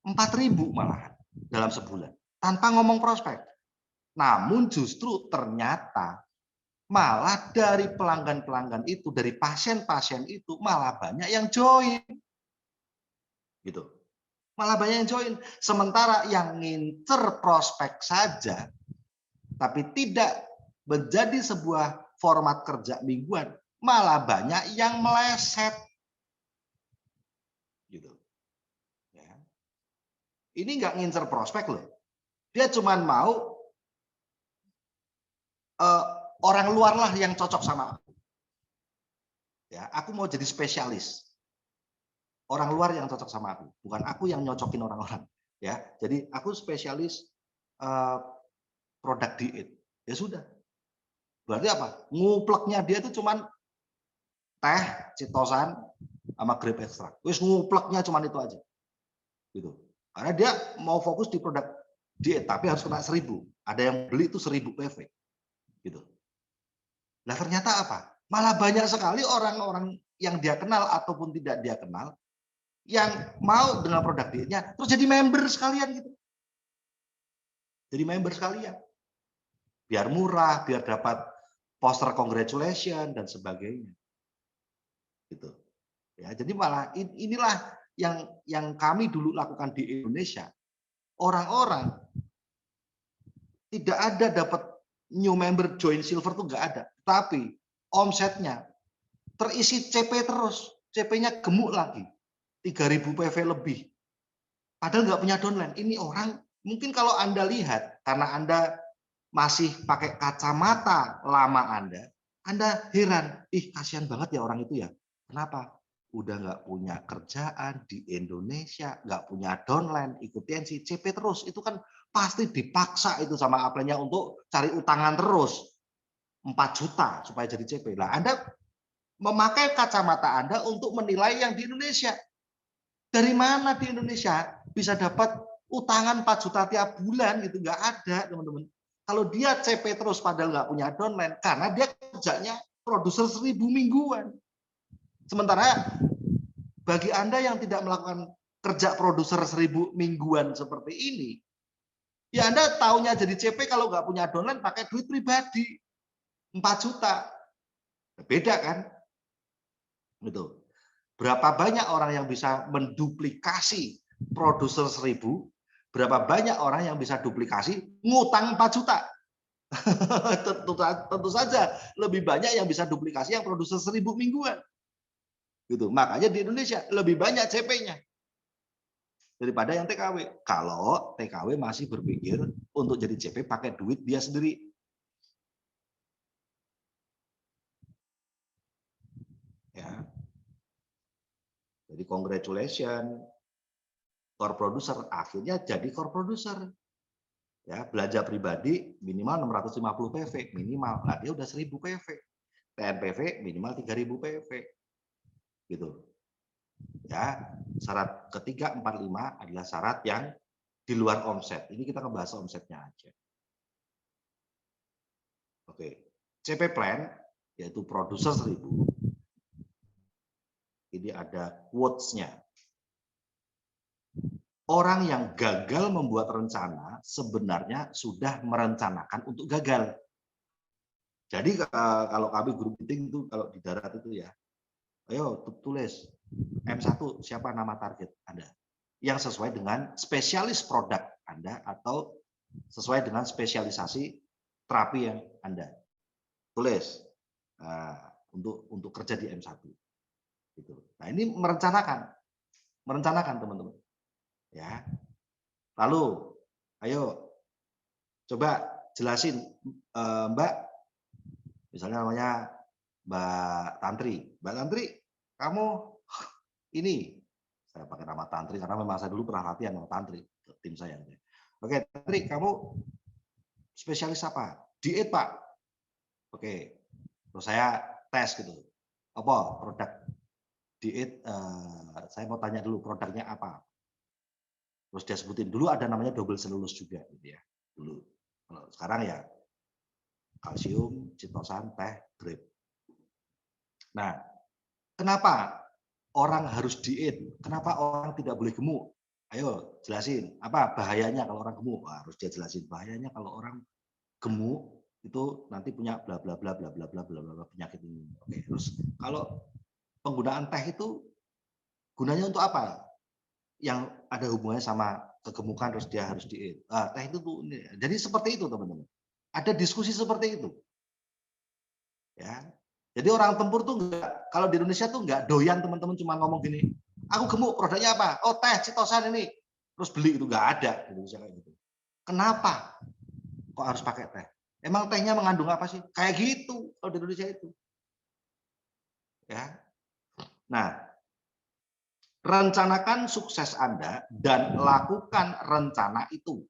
4000 malahan dalam sebulan tanpa ngomong prospek. Namun justru ternyata malah dari pelanggan-pelanggan itu, dari pasien-pasien itu malah banyak yang join. Gitu. Malah banyak yang join. Sementara yang ngincer prospek saja tapi tidak menjadi sebuah format kerja mingguan, malah banyak yang meleset. Gitu. Ya. Ini nggak ngincer prospek loh. Dia cuma mau orang luar lah yang cocok sama aku. Ya, aku mau jadi spesialis. Orang luar yang cocok sama aku, bukan aku yang nyocokin orang-orang. Ya, jadi aku spesialis produk diet. Ya sudah. Berarti apa? Ngupleknya dia itu cuman teh, citosan, sama grape extract. Wis ngupleknya cuman itu aja. Gitu. Karena dia mau fokus di produk diet, tapi harus kena 1000. Ada yang beli itu 1000 PV. Gitu. Nah, ternyata apa? Malah banyak sekali orang-orang yang dia kenal ataupun tidak dia kenal yang mau dengan produk dietnya terus jadi member sekalian gitu. Jadi member sekalian. Biar murah, biar dapat poster congratulation dan sebagainya. Gitu. Ya, jadi malah inilah yang kami dulu lakukan di Indonesia. Orang-orang tidak ada dapat new member join silver tuh nggak ada. Tapi omsetnya terisi CP terus. CP-nya gemuk lagi. 3000 PV lebih. Padahal nggak punya downline. Ini orang mungkin kalau Anda lihat karena Anda masih pakai kacamata lama Anda heran, kasihan banget ya orang itu ya. Kenapa? Udah nggak punya kerjaan di Indonesia, nggak punya downline, ikut TNC, CP terus. Itu kan pasti dipaksa itu sama apelnya untuk cari utangan terus. 4 juta supaya jadi CP. Nah, Anda memakai kacamata Anda untuk menilai yang di Indonesia. Dari mana di Indonesia bisa dapat utangan 4 juta tiap bulan gitu? Nggak ada, teman-teman. Kalau dia CP terus padahal nggak punya downline, karena dia kerjanya produser 1000 mingguan. Sementara bagi Anda yang tidak melakukan kerja produser 1000 mingguan seperti ini, ya Anda taunya jadi CP kalau nggak punya downline pakai duit pribadi 4 juta. Beda kan? Gitu. Berapa banyak orang yang bisa menduplikasi produser 1000, berapa banyak orang yang bisa duplikasi ngutang 4 juta. tentu saja lebih banyak yang bisa duplikasi yang produser 1000 mingguan. Gitu. Makanya di Indonesia lebih banyak CP-nya daripada yang TKW. Kalau TKW masih berpikir untuk jadi CP pakai duit dia sendiri. Ya. Jadi congratulations, core producer akhirnya jadi core producer. Ya, belanja pribadi minimal 650 PV minimal. Nah, dia udah 1000 PV. TNPV minimal 3000 PV. Gitu. Ya, syarat ketiga 45 adalah syarat yang di luar omset. Ini kita ngebahas omsetnya aja. Oke. CP plan yaitu produser 1000. Ini ada quotes-nya. Orang yang gagal membuat rencana sebenarnya sudah merencanakan untuk gagal. Jadi kalau kami group meeting itu kalau di darat itu ya, ayo tulis M1 siapa nama target Anda yang sesuai dengan spesialis produk Anda atau sesuai dengan spesialisasi terapi yang Anda tulis untuk kerja di M1. Gitu. Nah ini merencanakan teman-teman. Ya. Lalu, ayo coba jelasin Mbak, misalnya namanya Mbak Tantri. Mbak Tantri, kamu ini, saya pakai nama Tantri karena memang saya dulu pernah latihan sama Tantri. tim saya. Oke, Tri, kamu spesialis apa? Diet, Pak. Oke, terus saya tes gitu. Apa produk diet? Saya mau tanya dulu produknya apa. Terus dia sebutin dulu ada namanya double cellulose juga, gitu ya. Dulu. Kalau sekarang ya kalsium, chitosan, teh, grape. Nah, kenapa orang harus diet? Kenapa orang tidak boleh gemuk? Ayo jelasin, apa bahayanya kalau orang gemuk? Wah, harus dia jelasin bahayanya kalau orang gemuk itu nanti punya bla bla bla bla bla bla bla bla penyakit ini. Oke, terus kalau penggunaan teh itu gunanya untuk apa? Yang ada hubungannya sama kegemukan terus dia harus diet. Teh itu tuh, jadi seperti itu teman-teman. Ada diskusi seperti itu. Ya. Jadi orang tempur tuh enggak, kalau di Indonesia tuh enggak doyan teman-teman cuma ngomong gini, aku gemuk produknya apa? Oh teh Citosan ini, terus beli itu enggak ada di Indonesia kayak gitu. Kenapa? Kok harus pakai teh? Emang tehnya mengandung apa sih? Kayak gitu kalau di Indonesia itu. Ya. Nah, rencanakan sukses Anda dan lakukan rencana itu.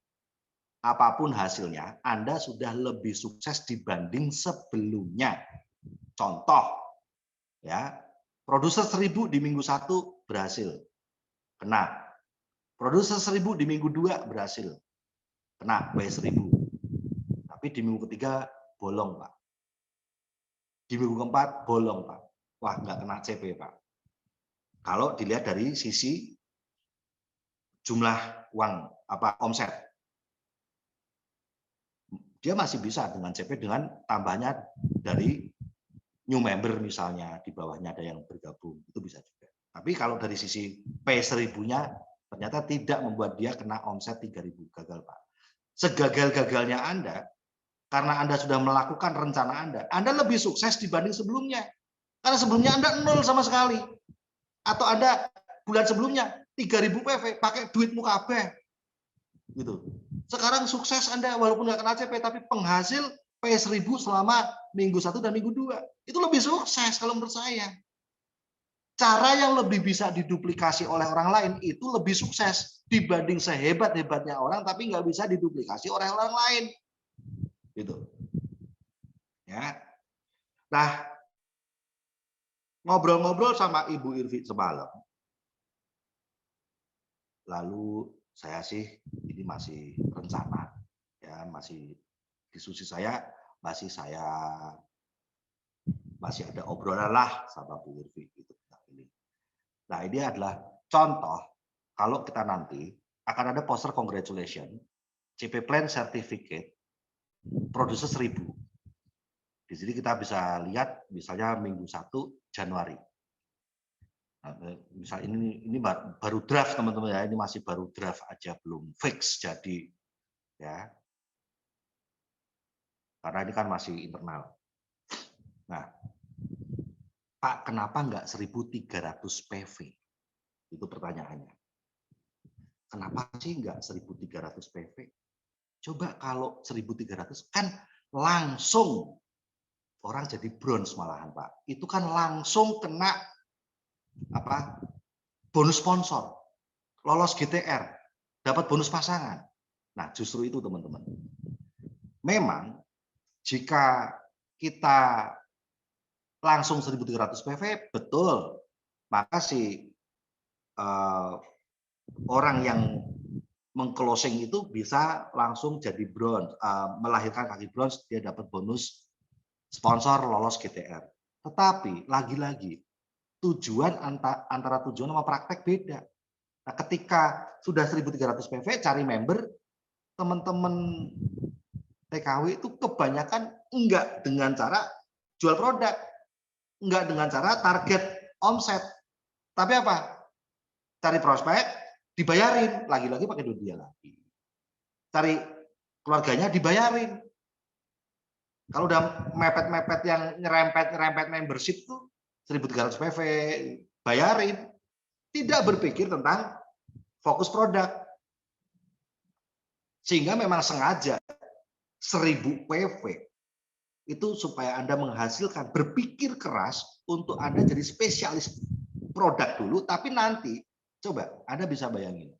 Apapun hasilnya, Anda sudah lebih sukses dibanding sebelumnya. Contoh, ya, produser 1000 di minggu 1 berhasil, kena. Produser 1000 di minggu 2 berhasil, kena W1000. Tapi di minggu ketiga bolong, Pak. Di minggu keempat bolong, Pak. Wah, nggak kena CP, Pak. Kalau dilihat dari sisi jumlah uang apa omset, dia masih bisa dengan CP dengan tambahnya dari new member misalnya, di bawahnya ada yang bergabung, itu bisa juga. Tapi kalau dari sisi P1000-nya, ternyata tidak membuat dia kena omset 3000, gagal, Pak. Segagal-gagalnya Anda, karena Anda sudah melakukan rencana Anda lebih sukses dibanding sebelumnya. Karena sebelumnya Anda 0 sama sekali. Atau Anda bulan sebelumnya 3000 PV, pakai duit muka kabeh. Gitu. Sekarang sukses Anda, walaupun nggak kena CP, tapi penghasil P1000 selama minggu 1 dan minggu 2. Itu lebih sukses kalau menurut saya. Cara yang lebih bisa diduplikasi oleh orang lain itu lebih sukses dibanding sehebat-hebatnya orang tapi nggak bisa diduplikasi oleh orang lain. Gitu. Ya. Nah, ngobrol-ngobrol sama Ibu Irvi semalam. Lalu saya sih ini masih rencana, ya masih diskusi saya masih ada obrolan lah sama Bu Irvi gitu. Nah ini adalah contoh kalau kita nanti akan ada poster congratulation, CP Plan Certificate, produser 1000. Di sini kita bisa lihat misalnya minggu 1 Januari. Nah, misal ini baru draft teman-teman ya, ini masih baru draft aja belum fix jadi ya. Karena ini kan masih internal. Nah, Pak, kenapa enggak 1300 PV? Itu pertanyaannya. Kenapa sih enggak 1300 PV? Coba kalau 1300 kan langsung orang jadi bronze malahan, Pak. Itu kan langsung kena apa? Bonus sponsor. Lolos GTR, dapat bonus pasangan. Nah, justru itu teman-teman. Memang jika kita langsung 1300 PV, betul. Maka si orang yang meng-closing itu bisa langsung jadi bronze, melahirkan kaki bronze, dia dapat bonus sponsor lolos GTR. Tetapi lagi-lagi tujuan antara tujuan sama praktek beda. Nah, ketika sudah 1300 PV cari member, teman-teman TKW itu kebanyakan enggak dengan cara jual produk, enggak dengan cara target omset. Tapi apa? Cari prospek, dibayarin, lagi-lagi pakai duit dia lagi. Cari keluarganya dibayarin. Kalau udah mepet-mepet yang nyerempet membership tuh 1300 PV, bayarin. Tidak berpikir tentang fokus produk. Sehingga memang sengaja 1000 PV itu supaya Anda menghasilkan, berpikir keras untuk Anda jadi spesialis produk dulu, tapi nanti coba Anda bisa bayangin.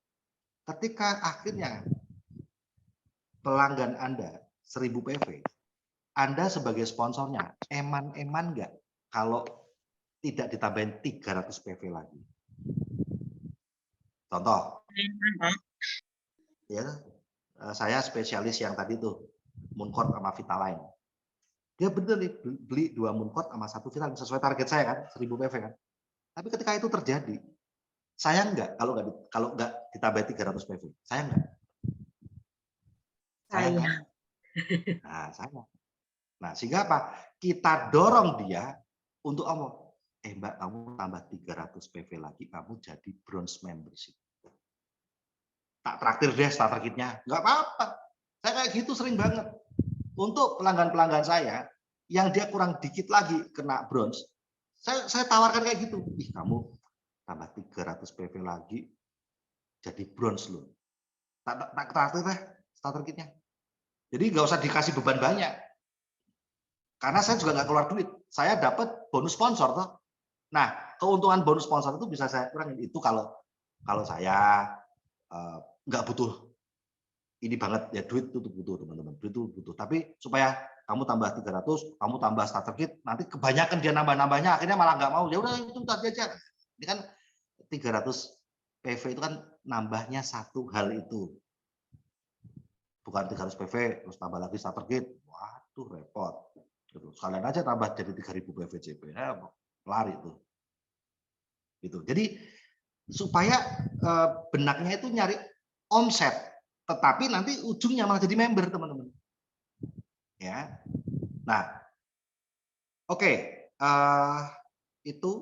ketika akhirnya pelanggan Anda 1000 PV, Anda sebagai sponsornya, eman-eman nggak kalau tidak ditambahin 300 PV lagi? Contoh, ya, saya spesialis yang tadi tuh, Mooncort sama Vitaline. Dia bener nih, beli 2 Mooncort sama 1 Vitaline, sesuai target saya kan, 1000 PV kan. Tapi ketika itu terjadi, sayang nggak kalau nggak ditambah 300 PV? Sayang nggak? Sayang kan? Nah, sayang. Nah, sehingga apa? Kita dorong dia untuk ngomong, Mbak, kamu tambah 300 PV lagi, kamu jadi bronze membership. Tak traktir deh starter kitnya. Nggak apa-apa. Saya kayak gitu sering banget. Untuk pelanggan-pelanggan saya, yang dia kurang dikit lagi kena bronze, saya tawarkan kayak gitu. Ih, kamu tambah 300 PV lagi, jadi bronze loh. Tak traktir deh starter kitnya. Jadi nggak usah dikasih beban banyak. Karena saya juga nggak keluar duit. Saya dapat bonus sponsor toh. Nah, keuntungan bonus sponsor itu bisa saya kurangin. Itu kalau saya nggak butuh ini banget ya, duit itu butuh teman-teman. Duit itu butuh. Tapi supaya kamu tambah 300, kamu tambah starter kit, nanti kebanyakan dia nambah-nambahnya akhirnya malah nggak mau. Ya udah itu tadi aja. Ini kan 300 PV itu kan nambahnya satu hal itu. Bukan 300 PV terus tambah lagi starter kit. Waduh, repot. Gitu. Sekalian aja tambah jadi 3000 PVCP. Ya, lari tuh. Gitu. Jadi supaya benaknya itu nyari omset, tetapi nanti ujungnya malah jadi member, teman-teman. Ya. Nah, oke, itu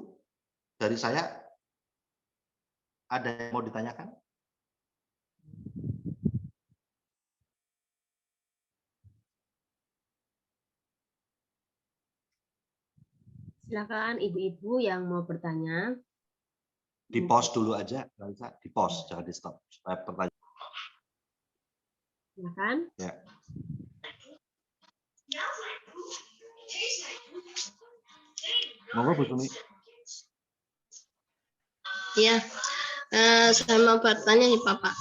dari saya. Ada yang mau ditanyakan? Silakan ibu-ibu yang mau bertanya. Di pause dulu aja, di pause, jangan di stop. Supaya pertanyaan. Silakan. Ya. Monggo Bu Sumi. Iya, saya mau bertanya nih Bapak.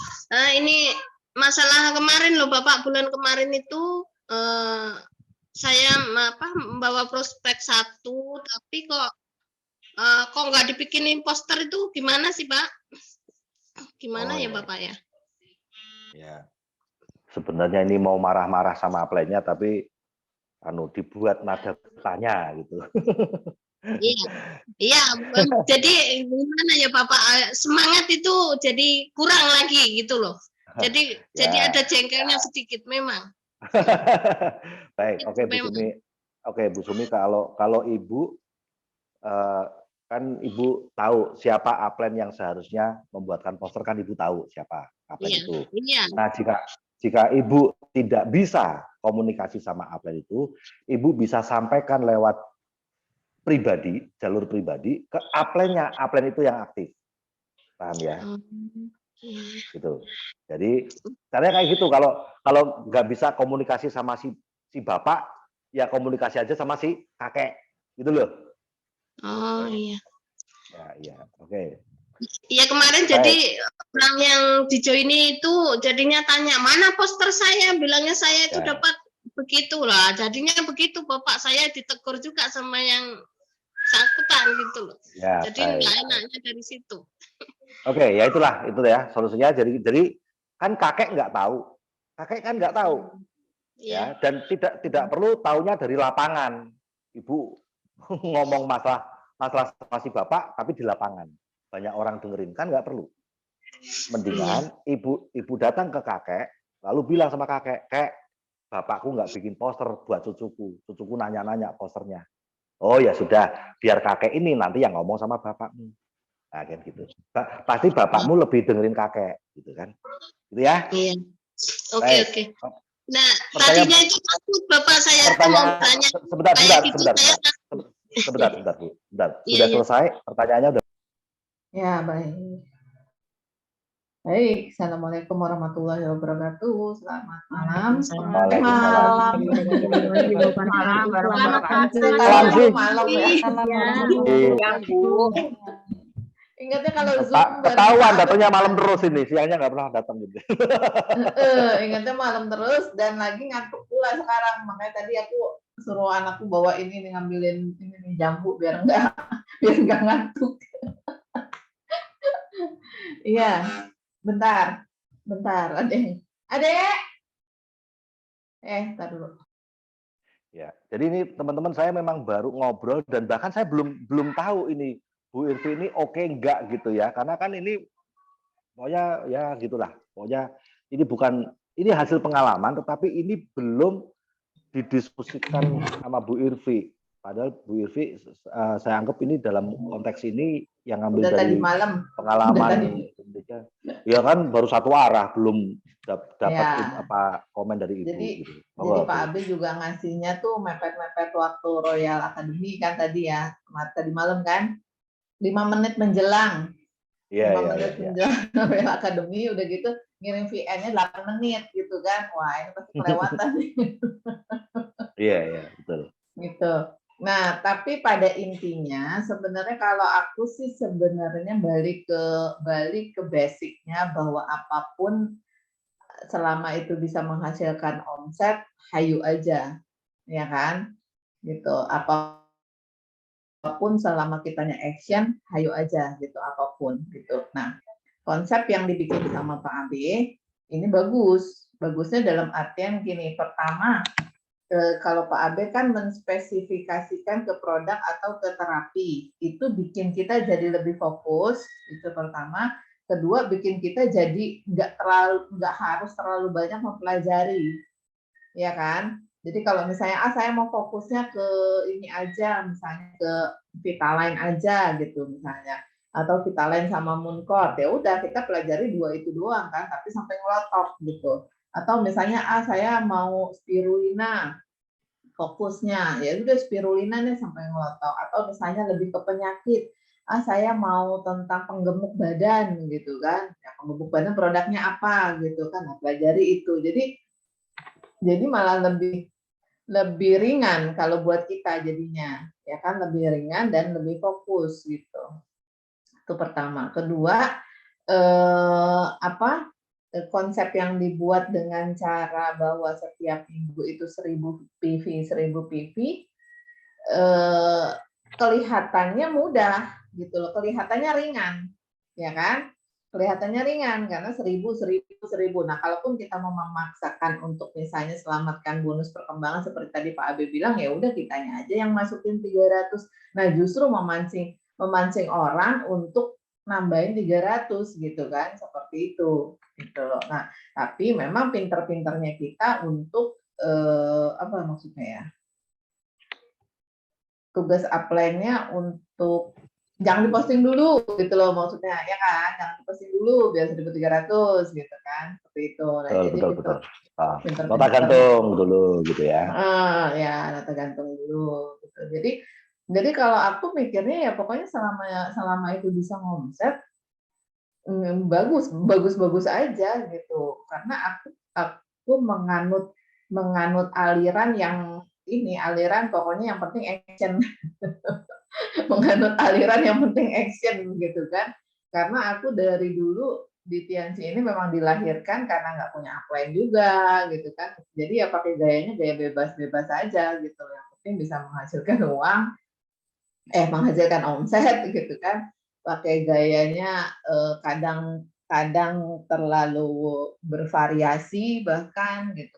Ini masalah kemarin loh Bapak, bulan kemarin itu saya membawa prospek 1, tapi kok nggak dibikinin poster itu gimana sih Pak? Gimana ya Bapak ya? Ya, sebenarnya ini mau marah-marah sama upline-nya, tapi dibuat nada tanya gitu. Iya, jadi gimana ya Bapak, semangat itu jadi kurang lagi gitu loh. Jadi jadi ada jengkelnya sedikit memang. Baik, oke Bu Sumi. Oke Bu Sumi, kalau Ibu kan Ibu tahu siapa upline yang seharusnya membuatkan poster, kan Ibu tahu siapa upline itu. Iya. Nah, jika Ibu tidak bisa komunikasi sama upline itu, Ibu bisa sampaikan lewat pribadi, jalur pribadi ke upline-nya, upline itu yang aktif. Paham ya? Gitu. Jadi caranya kayak gitu. Kalau nggak bisa komunikasi sama si bapak, ya komunikasi aja sama si kakek, gitu loh. Oh iya. Ya, oke. Iya, kemarin jadi orang yang di join itu jadinya tanya, mana poster saya? Bilangnya saya itu dapat begitulah. Jadinya begitu, Bapak, saya ditegur juga sama yang sangkutan gitu loh. Ya, jadi nggak enaknya dari situ. Oke, ya itu ya solusinya. Jadi kan kakek nggak tahu, ya, dan tidak perlu taunya dari lapangan. Ibu ngomong masalah sama si bapak, tapi di lapangan banyak orang dengerin, kan nggak perlu. Mendingan ibu datang ke kakek, lalu bilang sama kakek, bapakku nggak bikin poster buat cucuku nanya-nanya posternya. Oh ya sudah, biar kakek ini nanti yang ngomong sama bapakmu. Nah, kan gitu. Pasti bapakmu lebih dengerin kakek, gitu kan? Gitu ya? Iya. Oke. Nah, tadinya itu takut bapak saya mau tanya. Sebentar, Bu. Sudah selesai pertanyaannya udah. Ya, baik. Baik, Assalamualaikum warahmatullahi wabarakatuh. Selamat malam. Ingatnya kalau Zoom Ketahuan datangnya malam terus ini, siangnya nggak pernah datang gitu. ingatnya malam terus dan lagi ngantuk pula sekarang. Makanya tadi aku suruh anakku bawa ini nih, ngambilin ini nih jambu biar enggak ngantuk. Iya, bentar, Adek. Tar dulu. Ya, jadi ini teman-teman saya memang baru ngobrol dan bahkan saya belum tahu ini Bu Irvi ini oke enggak gitu ya, karena kan ini pokoknya ya gitulah, pokoknya ini hasil pengalaman, tetapi ini belum didiskusikan sama Bu Irvi. Padahal Bu Irvi saya anggap ini dalam konteks ini yang ngambil Udah dari tadi malam. pengalaman Indonesia. Ya kan baru satu arah, belum dapat Ya. komen dari Ibu. Jadi, gitu. jadi Pak Abe juga ngasihnya tuh mepet-mepet waktu Royal Academy kan tadi ya, tadi malam kan, 5 menit menjelang. Iya, 5 menit iya. menjelang Royal Academy, udah gitu ngirim VN-nya 8 menit gitu kan. Wah, ini pasti kelewatan nih. Iya, betul. Gitu. Nah, tapi pada intinya sebenarnya kalau aku sih sebenarnya balik ke basicnya bahwa apapun selama itu bisa menghasilkan omset, hayu aja, ya kan? Gitu. Apapun selama kitanya action, hayu aja gitu, apapun gitu. Nah, konsep yang dibikin sama Pak Abe ini bagus. Bagusnya dalam artian gini, pertama kalau Pak Abe kan menspesifikasikan ke produk atau ke terapi, itu bikin kita jadi lebih fokus, itu pertama. Kedua, bikin kita jadi nggak harus terlalu banyak mempelajari, ya kan? Jadi kalau misalnya saya mau fokusnya ke ini aja, misalnya ke Vitaline aja gitu misalnya, atau Vitaline sama Mooncort, ya udah kita pelajari 2 itu doang kan, tapi sampai ngelotok gitu. Atau misalnya saya mau spirulina, fokusnya ya udah spirulina nih sampai ngelotok. Atau misalnya lebih ke penyakit, saya mau tentang penggemuk badan gitu kan, ya, penggemuk badan produknya apa gitu kan, nah, pelajari itu. Jadi malah lebih ringan kalau buat kita jadinya, ya kan, lebih ringan dan lebih fokus gitu. Itu pertama. Kedua, konsep yang dibuat dengan cara bahwa setiap minggu itu 1000 PV, kelihatannya mudah gitu loh, kelihatannya ringan, ya kan? Kelihatannya ringan karena 1000. Nah, kalaupun kita mau memaksakan untuk misalnya selamatkan bonus perkembangan seperti tadi Pak Abe bilang, ya udah kitanya aja yang masukin 300. Nah, justru memancing orang untuk nambahin 300 gitu kan, seperti itu gitu loh. Nah, tapi memang pinter-pinternya kita untuk apa maksudnya ya, tugas upline-nya untuk jangan diposting dulu gitu loh maksudnya, ya kan, jangan diposting dulu biar 1.300 gitu kan, seperti itu. Nah, Betul. Nota gantung dulu gitu ya. Ya nota gantung dulu gitu. Jadi kalau aku mikirnya ya pokoknya selama itu bisa ngomset, bagus aja gitu. Karena aku menganut aliran yang ini, aliran pokoknya yang penting action. Menganut aliran yang penting action gitu kan. Karena aku dari dulu di TNC ini memang dilahirkan karena nggak punya upline juga gitu kan. Jadi ya pakai gayanya gaya bebas-bebas aja gitu. Yang penting bisa menghasilkan uang, menghasilkan omset gitu kan. Pakai gayanya kadang terlalu bervariasi bahkan gitu.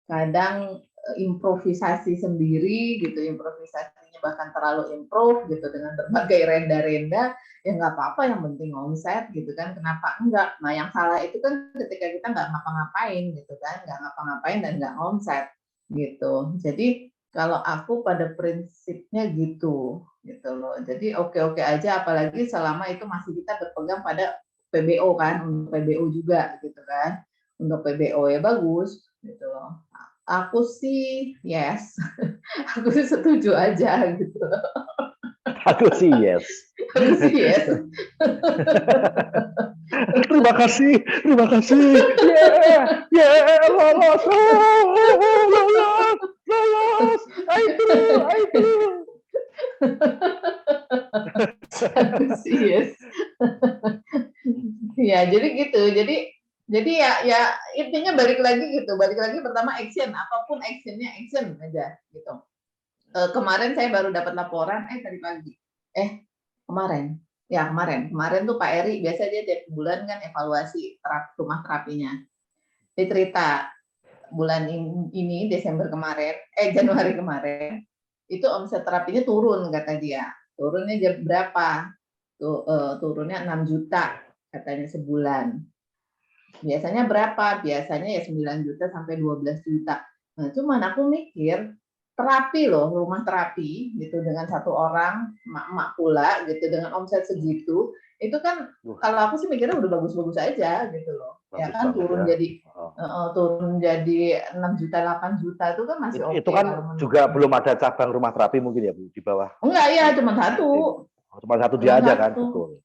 Kadang improvisasi sendiri gitu, improvisasinya bahkan terlalu improve gitu dengan berbagai renda-renda, ya nggak apa-apa, yang penting omset gitu kan, kenapa enggak? Nah, yang salah itu kan ketika kita nggak ngapa-ngapain gitu kan, nggak ngapa-ngapain dan nggak omset gitu. Jadi kalau aku pada prinsipnya gitu loh. Jadi oke-oke aja, apalagi selama itu masih kita berpegang pada PBO kan, untuk PBO juga gitu kan. Untuk PBO ya bagus gitu loh. Aku sih yes, aku sih setuju aja gitu. Aku sih yes. Terima kasih. Lolos. Aku sih yes. Ya, jadi gitu. Jadi ya intinya balik lagi gitu. Balik lagi pertama action, apapun actionnya action aja gitu. Kemarin saya baru dapat laporan, tadi pagi. Kemarin. Ya, kemarin tuh Pak Eri biasa dia tiap bulan kan evaluasi rumah terapinya. Dia cerita bulan ini Desember kemarin, Januari kemarin, itu omset terapinya turun kata dia. Turunnya berapa? Turunnya 6 juta katanya sebulan. Biasanya berapa? Biasanya ya 9 juta sampai 12 juta. Nah, cuman aku mikir terapi loh, rumah terapi gitu dengan satu orang, emak-emak pula gitu dengan omset segitu, itu kan kalau aku sih mikirnya udah bagus-bagus aja gitu loh. Ya kan turun jadi 6 juta 8 juta itu kan masih oke. Itu kan juga belum ada cabang rumah terapi mungkin ya Bu di bawah. Enggak ya, cuma satu. Cuma satu dia aja kan, betul.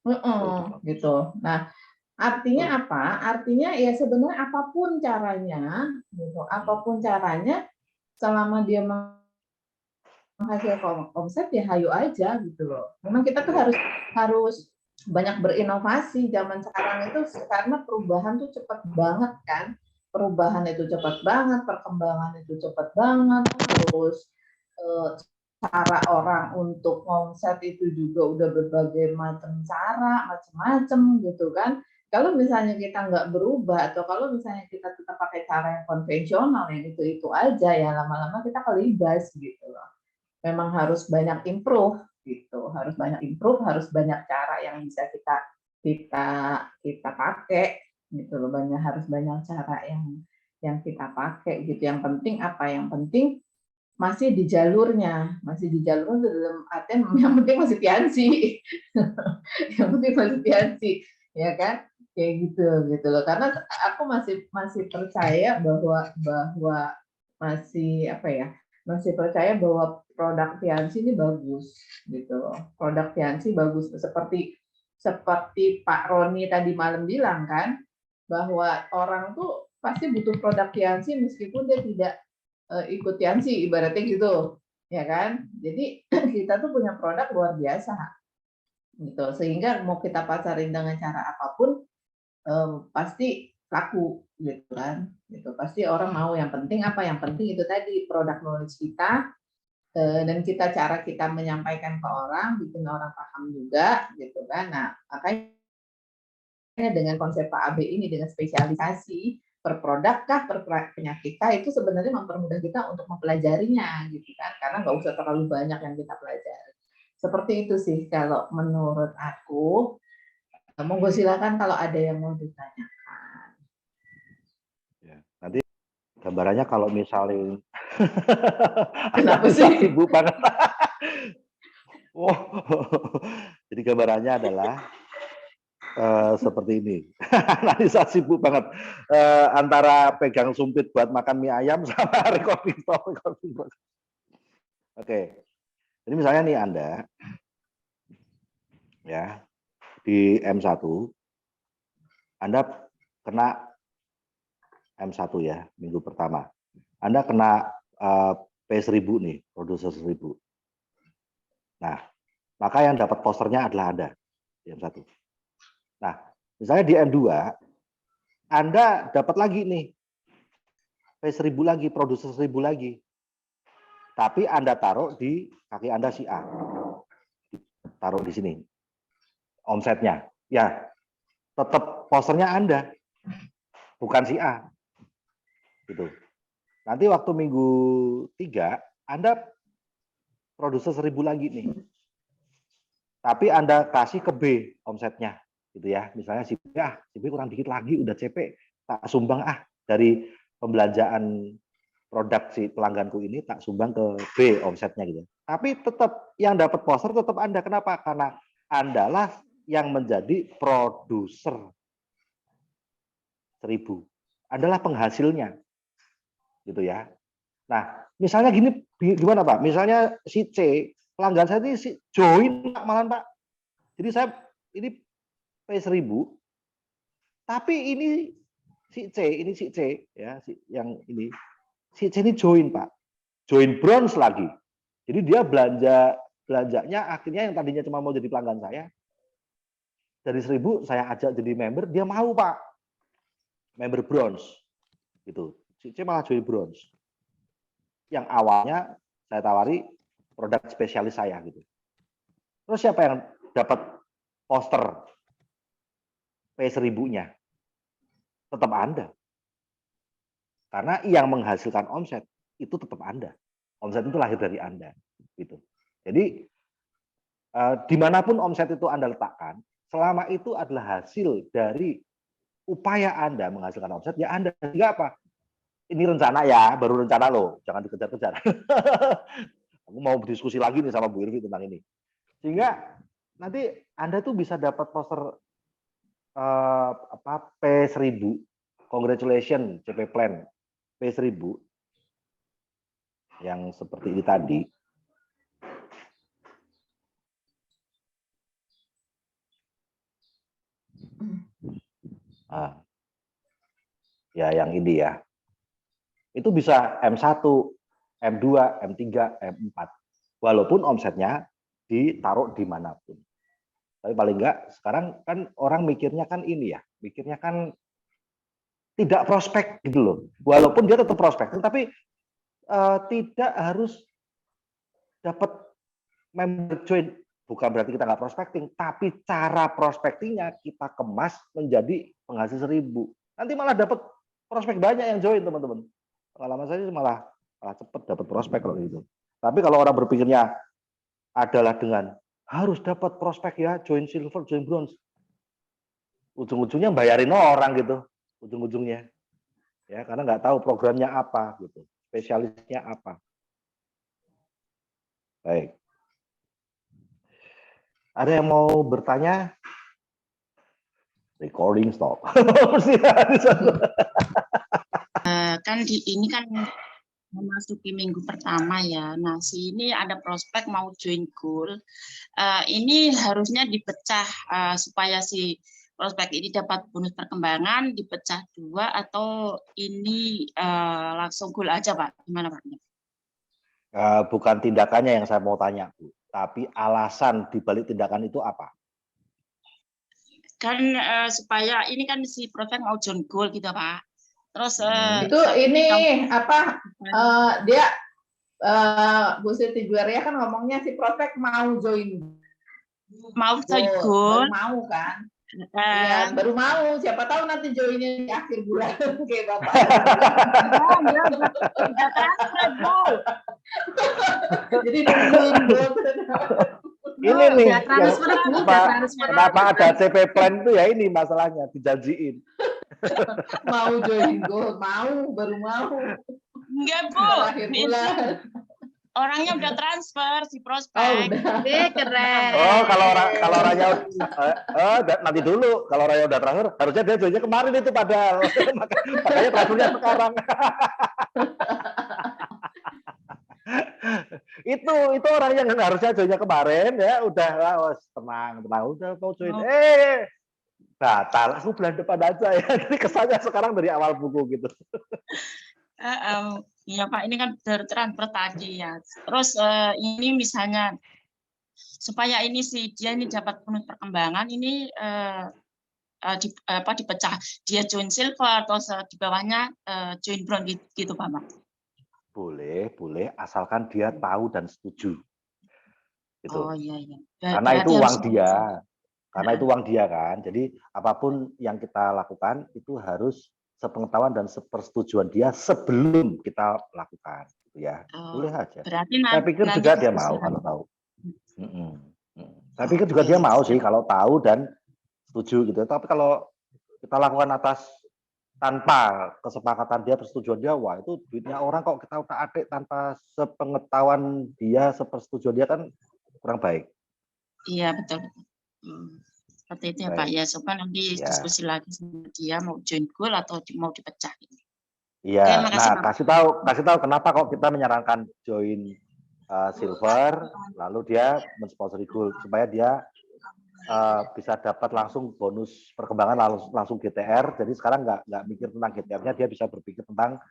Gitu. Nah, artinya apa? Artinya ya sebenarnya apapun caranya, gitu. Apapun caranya, selama dia menghasilkan omset ya hayu aja gitu loh. Memang kita tuh harus banyak berinovasi zaman sekarang itu karena perubahan tuh cepat banget kan. Perubahan itu cepat banget, perkembangan itu cepat banget, terus cara orang untuk omset itu juga udah berbagai macam cara, macam-macam gitu kan. Kalau misalnya kita nggak berubah atau kalau misalnya kita tetap pakai cara yang konvensional yang itu aja ya lama-lama kita kelibas gitu loh. Memang harus banyak improve gitu, harus banyak improve, harus banyak cara yang bisa kita pakai gitu loh, harus banyak cara yang kita pakai gitu. Yang penting apa? Yang penting masih di jalurnya dalam artian yang penting masih piansi, yang penting masih piansi, ya kan? Kayak gitu loh. Karena aku masih percaya bahwa masih masih percaya bahwa produk Piansi ini bagus gitu loh. Produk Piansi bagus seperti Pak Roni tadi malam bilang kan bahwa orang tuh pasti butuh produk Piansi meskipun dia tidak ikut Piansi ibaratnya gitu, ya kan? Jadi kita tuh punya produk luar biasa gitu. Sehingga mau kita pasarin dengan cara apapun pasti laku gitu kan, gitu pasti orang mau. Yang penting apa? Yang penting itu tadi produk knowledge kita dan cara kita menyampaikan ke orang, bikin orang paham juga gitu kan. Nah makanya dengan konsep Pak AB ini dengan spesialisasi per produk kah per penyakit kah itu sebenarnya mempermudah kita untuk mempelajarinya gitu kan, karena nggak usah terlalu banyak yang kita pelajari. Seperti itu sih kalau menurut aku. Monggo silakan kalau ada yang mau ditanyakan. Ya, nanti gambarannya kalau misalnya kenapa sih sibuk banget. Jadi gambarannya adalah seperti ini. Analisa sibuk banget antara pegang sumpit buat makan mie ayam sama recording stop. Oke. Jadi misalnya nih Anda ya di M1 Anda kena M1 ya, minggu pertama. Anda kena P1000 nih, produser 1000. Nah, maka yang dapat posternya adalah Anda di M1. Nah, misalnya di M2 Anda dapat lagi nih P1000 lagi, produser 1000 lagi. Tapi Anda taruh di kaki Anda si A. Taruh di sini. Omsetnya. Ya, tetap posternya Anda. Bukan si A. Gitu. Nanti waktu minggu 3, Anda produser 1000 lagi nih. Tapi Anda kasih ke B omsetnya. Gitu ya. Misalnya si B kurang dikit lagi, udah CP. Tak sumbang dari pembelanjaan produk si pelangganku ini tak sumbang ke B omsetnya gitu. Tapi tetap yang dapat poster tetap Anda. Kenapa? Karena Andalah yang menjadi produser 1000. Adalah penghasilnya. Gitu ya. Nah, misalnya gimana Pak? Misalnya si C, pelanggan saya ini si join malahan Pak. Jadi saya ini P1000, tapi ini si C ya, yang ini si C ini join Pak. Join bronze lagi. Jadi dia belanjanya akhirnya yang tadinya cuma mau jadi pelanggan saya dari 1.000 saya ajak jadi member, dia mau Pak, member bronze, gitu. Si C malah join bronze. Yang awalnya saya tawari produk spesialis saya gitu. Terus siapa yang dapat poster P1000-nya? Tetap Anda. Karena yang menghasilkan omset itu tetap Anda. Omset itu lahir dari Anda, gitu. Jadi dimanapun omset itu Anda letakkan, selama itu adalah hasil dari upaya Anda menghasilkan omset, ya Anda juga apa? Ini rencana ya, baru rencana loh, jangan dikejar-kejar. Aku mau berdiskusi lagi nih sama Bu Irvi tentang ini. Sehingga nanti Anda tuh bisa dapat poster P1000, congratulations CP Plan P1000 yang seperti ini tadi. Ya yang ini ya. Itu bisa M1, M2, M3, M4. Walaupun omsetnya ditaruh dimanapun. Tapi paling enggak sekarang kan orang mikirnya kan ini ya, mikirnya kan tidak prospek gitu loh. Walaupun dia tetap prospek, tapi tidak harus dapat member join. Bukan berarti kita nggak prospecting, tapi cara prospectingnya kita kemas menjadi penghasil 1.000. Nanti malah dapat prospek banyak yang join teman-teman. Pengalaman saya malah cepat dapat prospek kalau gitu. Tapi kalau orang berpikirnya adalah dengan harus dapat prospek ya, join silver, join bronze. Ujung-ujungnya bayarin orang gitu, ujung-ujungnya. Ya, karena nggak tahu programnya apa gitu, spesialisnya apa. Baik. Ada yang mau bertanya? Recording stop. Kan ini kan memasuki minggu pertama ya. Nah, ini ada prospek mau join goal. Ini harusnya dipecah supaya si prospek ini dapat bonus perkembangan, dipecah 2 atau ini langsung goal aja Pak? Gimana Pak? Bukan tindakannya yang saya mau tanya, Bu. Tapi alasan dibalik tindakan itu apa? Kan supaya ini kan si prospek mau join goal gitu Pak. Terus itu ini apa dia Bu Siti Juwaria kan ngomongnya si prospek mau join goal. Mau kan? Ya, baru mau. Siapa tahu nanti joinnya di akhir bulan kayak Bapak. Jadi nungguin ini nih kenapa ada CP Plan itu ya, ini masalahnya dijanjiin. Mau join goal, baru mau. Enggak Bu, orangnya udah transfer si prospek. Keren. Oh, kalau orangnya nanti dulu, kalau orangnya udah transfer, harusnya dia joinnya kemarin itu padahal. Makanya transfernya sekarang. itu orang yang harusnya joinnya kemarin ya udah tenang udah mau join batal, aku bulan depan aja ya. Jadi kesannya sekarang dari awal buku gitu. Iya Pak, ini kan transfer tadi ya. Terus ini misalnya supaya ini dia ini dapat bonus perkembangan ini dipecah, dia join silver atau di bawahnya join bronze gitu Pak. Boleh, asalkan dia tahu dan setuju. Gitu. Oh iya. Karena itu uang dia. Karena itu uang dia kan. Jadi apapun yang kita lakukan itu harus sepengetahuan dan sepersetujuan dia sebelum kita lakukan, gitu ya. Boleh aja. Saya pikir juga dia mau kalau tahu. Saya pikir juga dia mau sih kalau tahu dan setuju gitu. Tapi kalau kita lakukan tanpa kesepakatan dia, persetujuan dia, wah itu duitnya orang kok kita utak-atik tanpa sepengetahuan dia, sepersetujuan dia kan kurang baik. Iya betul. Seperti itu ya Pak ya, supaya nanti diskusi lagi sama dia mau join goal atau mau dipecah. Iya. Nah, kasih tahu kenapa kok kita menyarankan join silver, lalu dia mensponsori gold supaya dia bisa dapat langsung bonus perkembangan langsung GTR. Jadi sekarang nggak mikir tentang GTR-nya, dia bisa berpikir tentang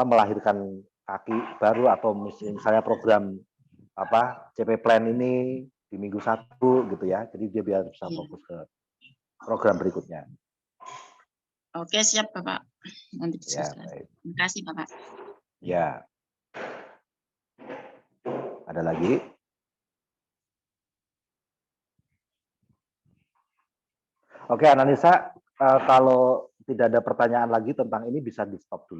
melahirkan kaki baru atau misalnya program CP Plan ini di minggu 1 gitu ya. Jadi dia biar bisa Iya. fokus ke program berikutnya. Oke, siap Bapak. Nanti Ya, diselesaikan. baik. Terima kasih Bapak. Ya. Ada lagi? Oke, Ananisa, kalau tidak ada pertanyaan lagi tentang ini bisa di stop dulu.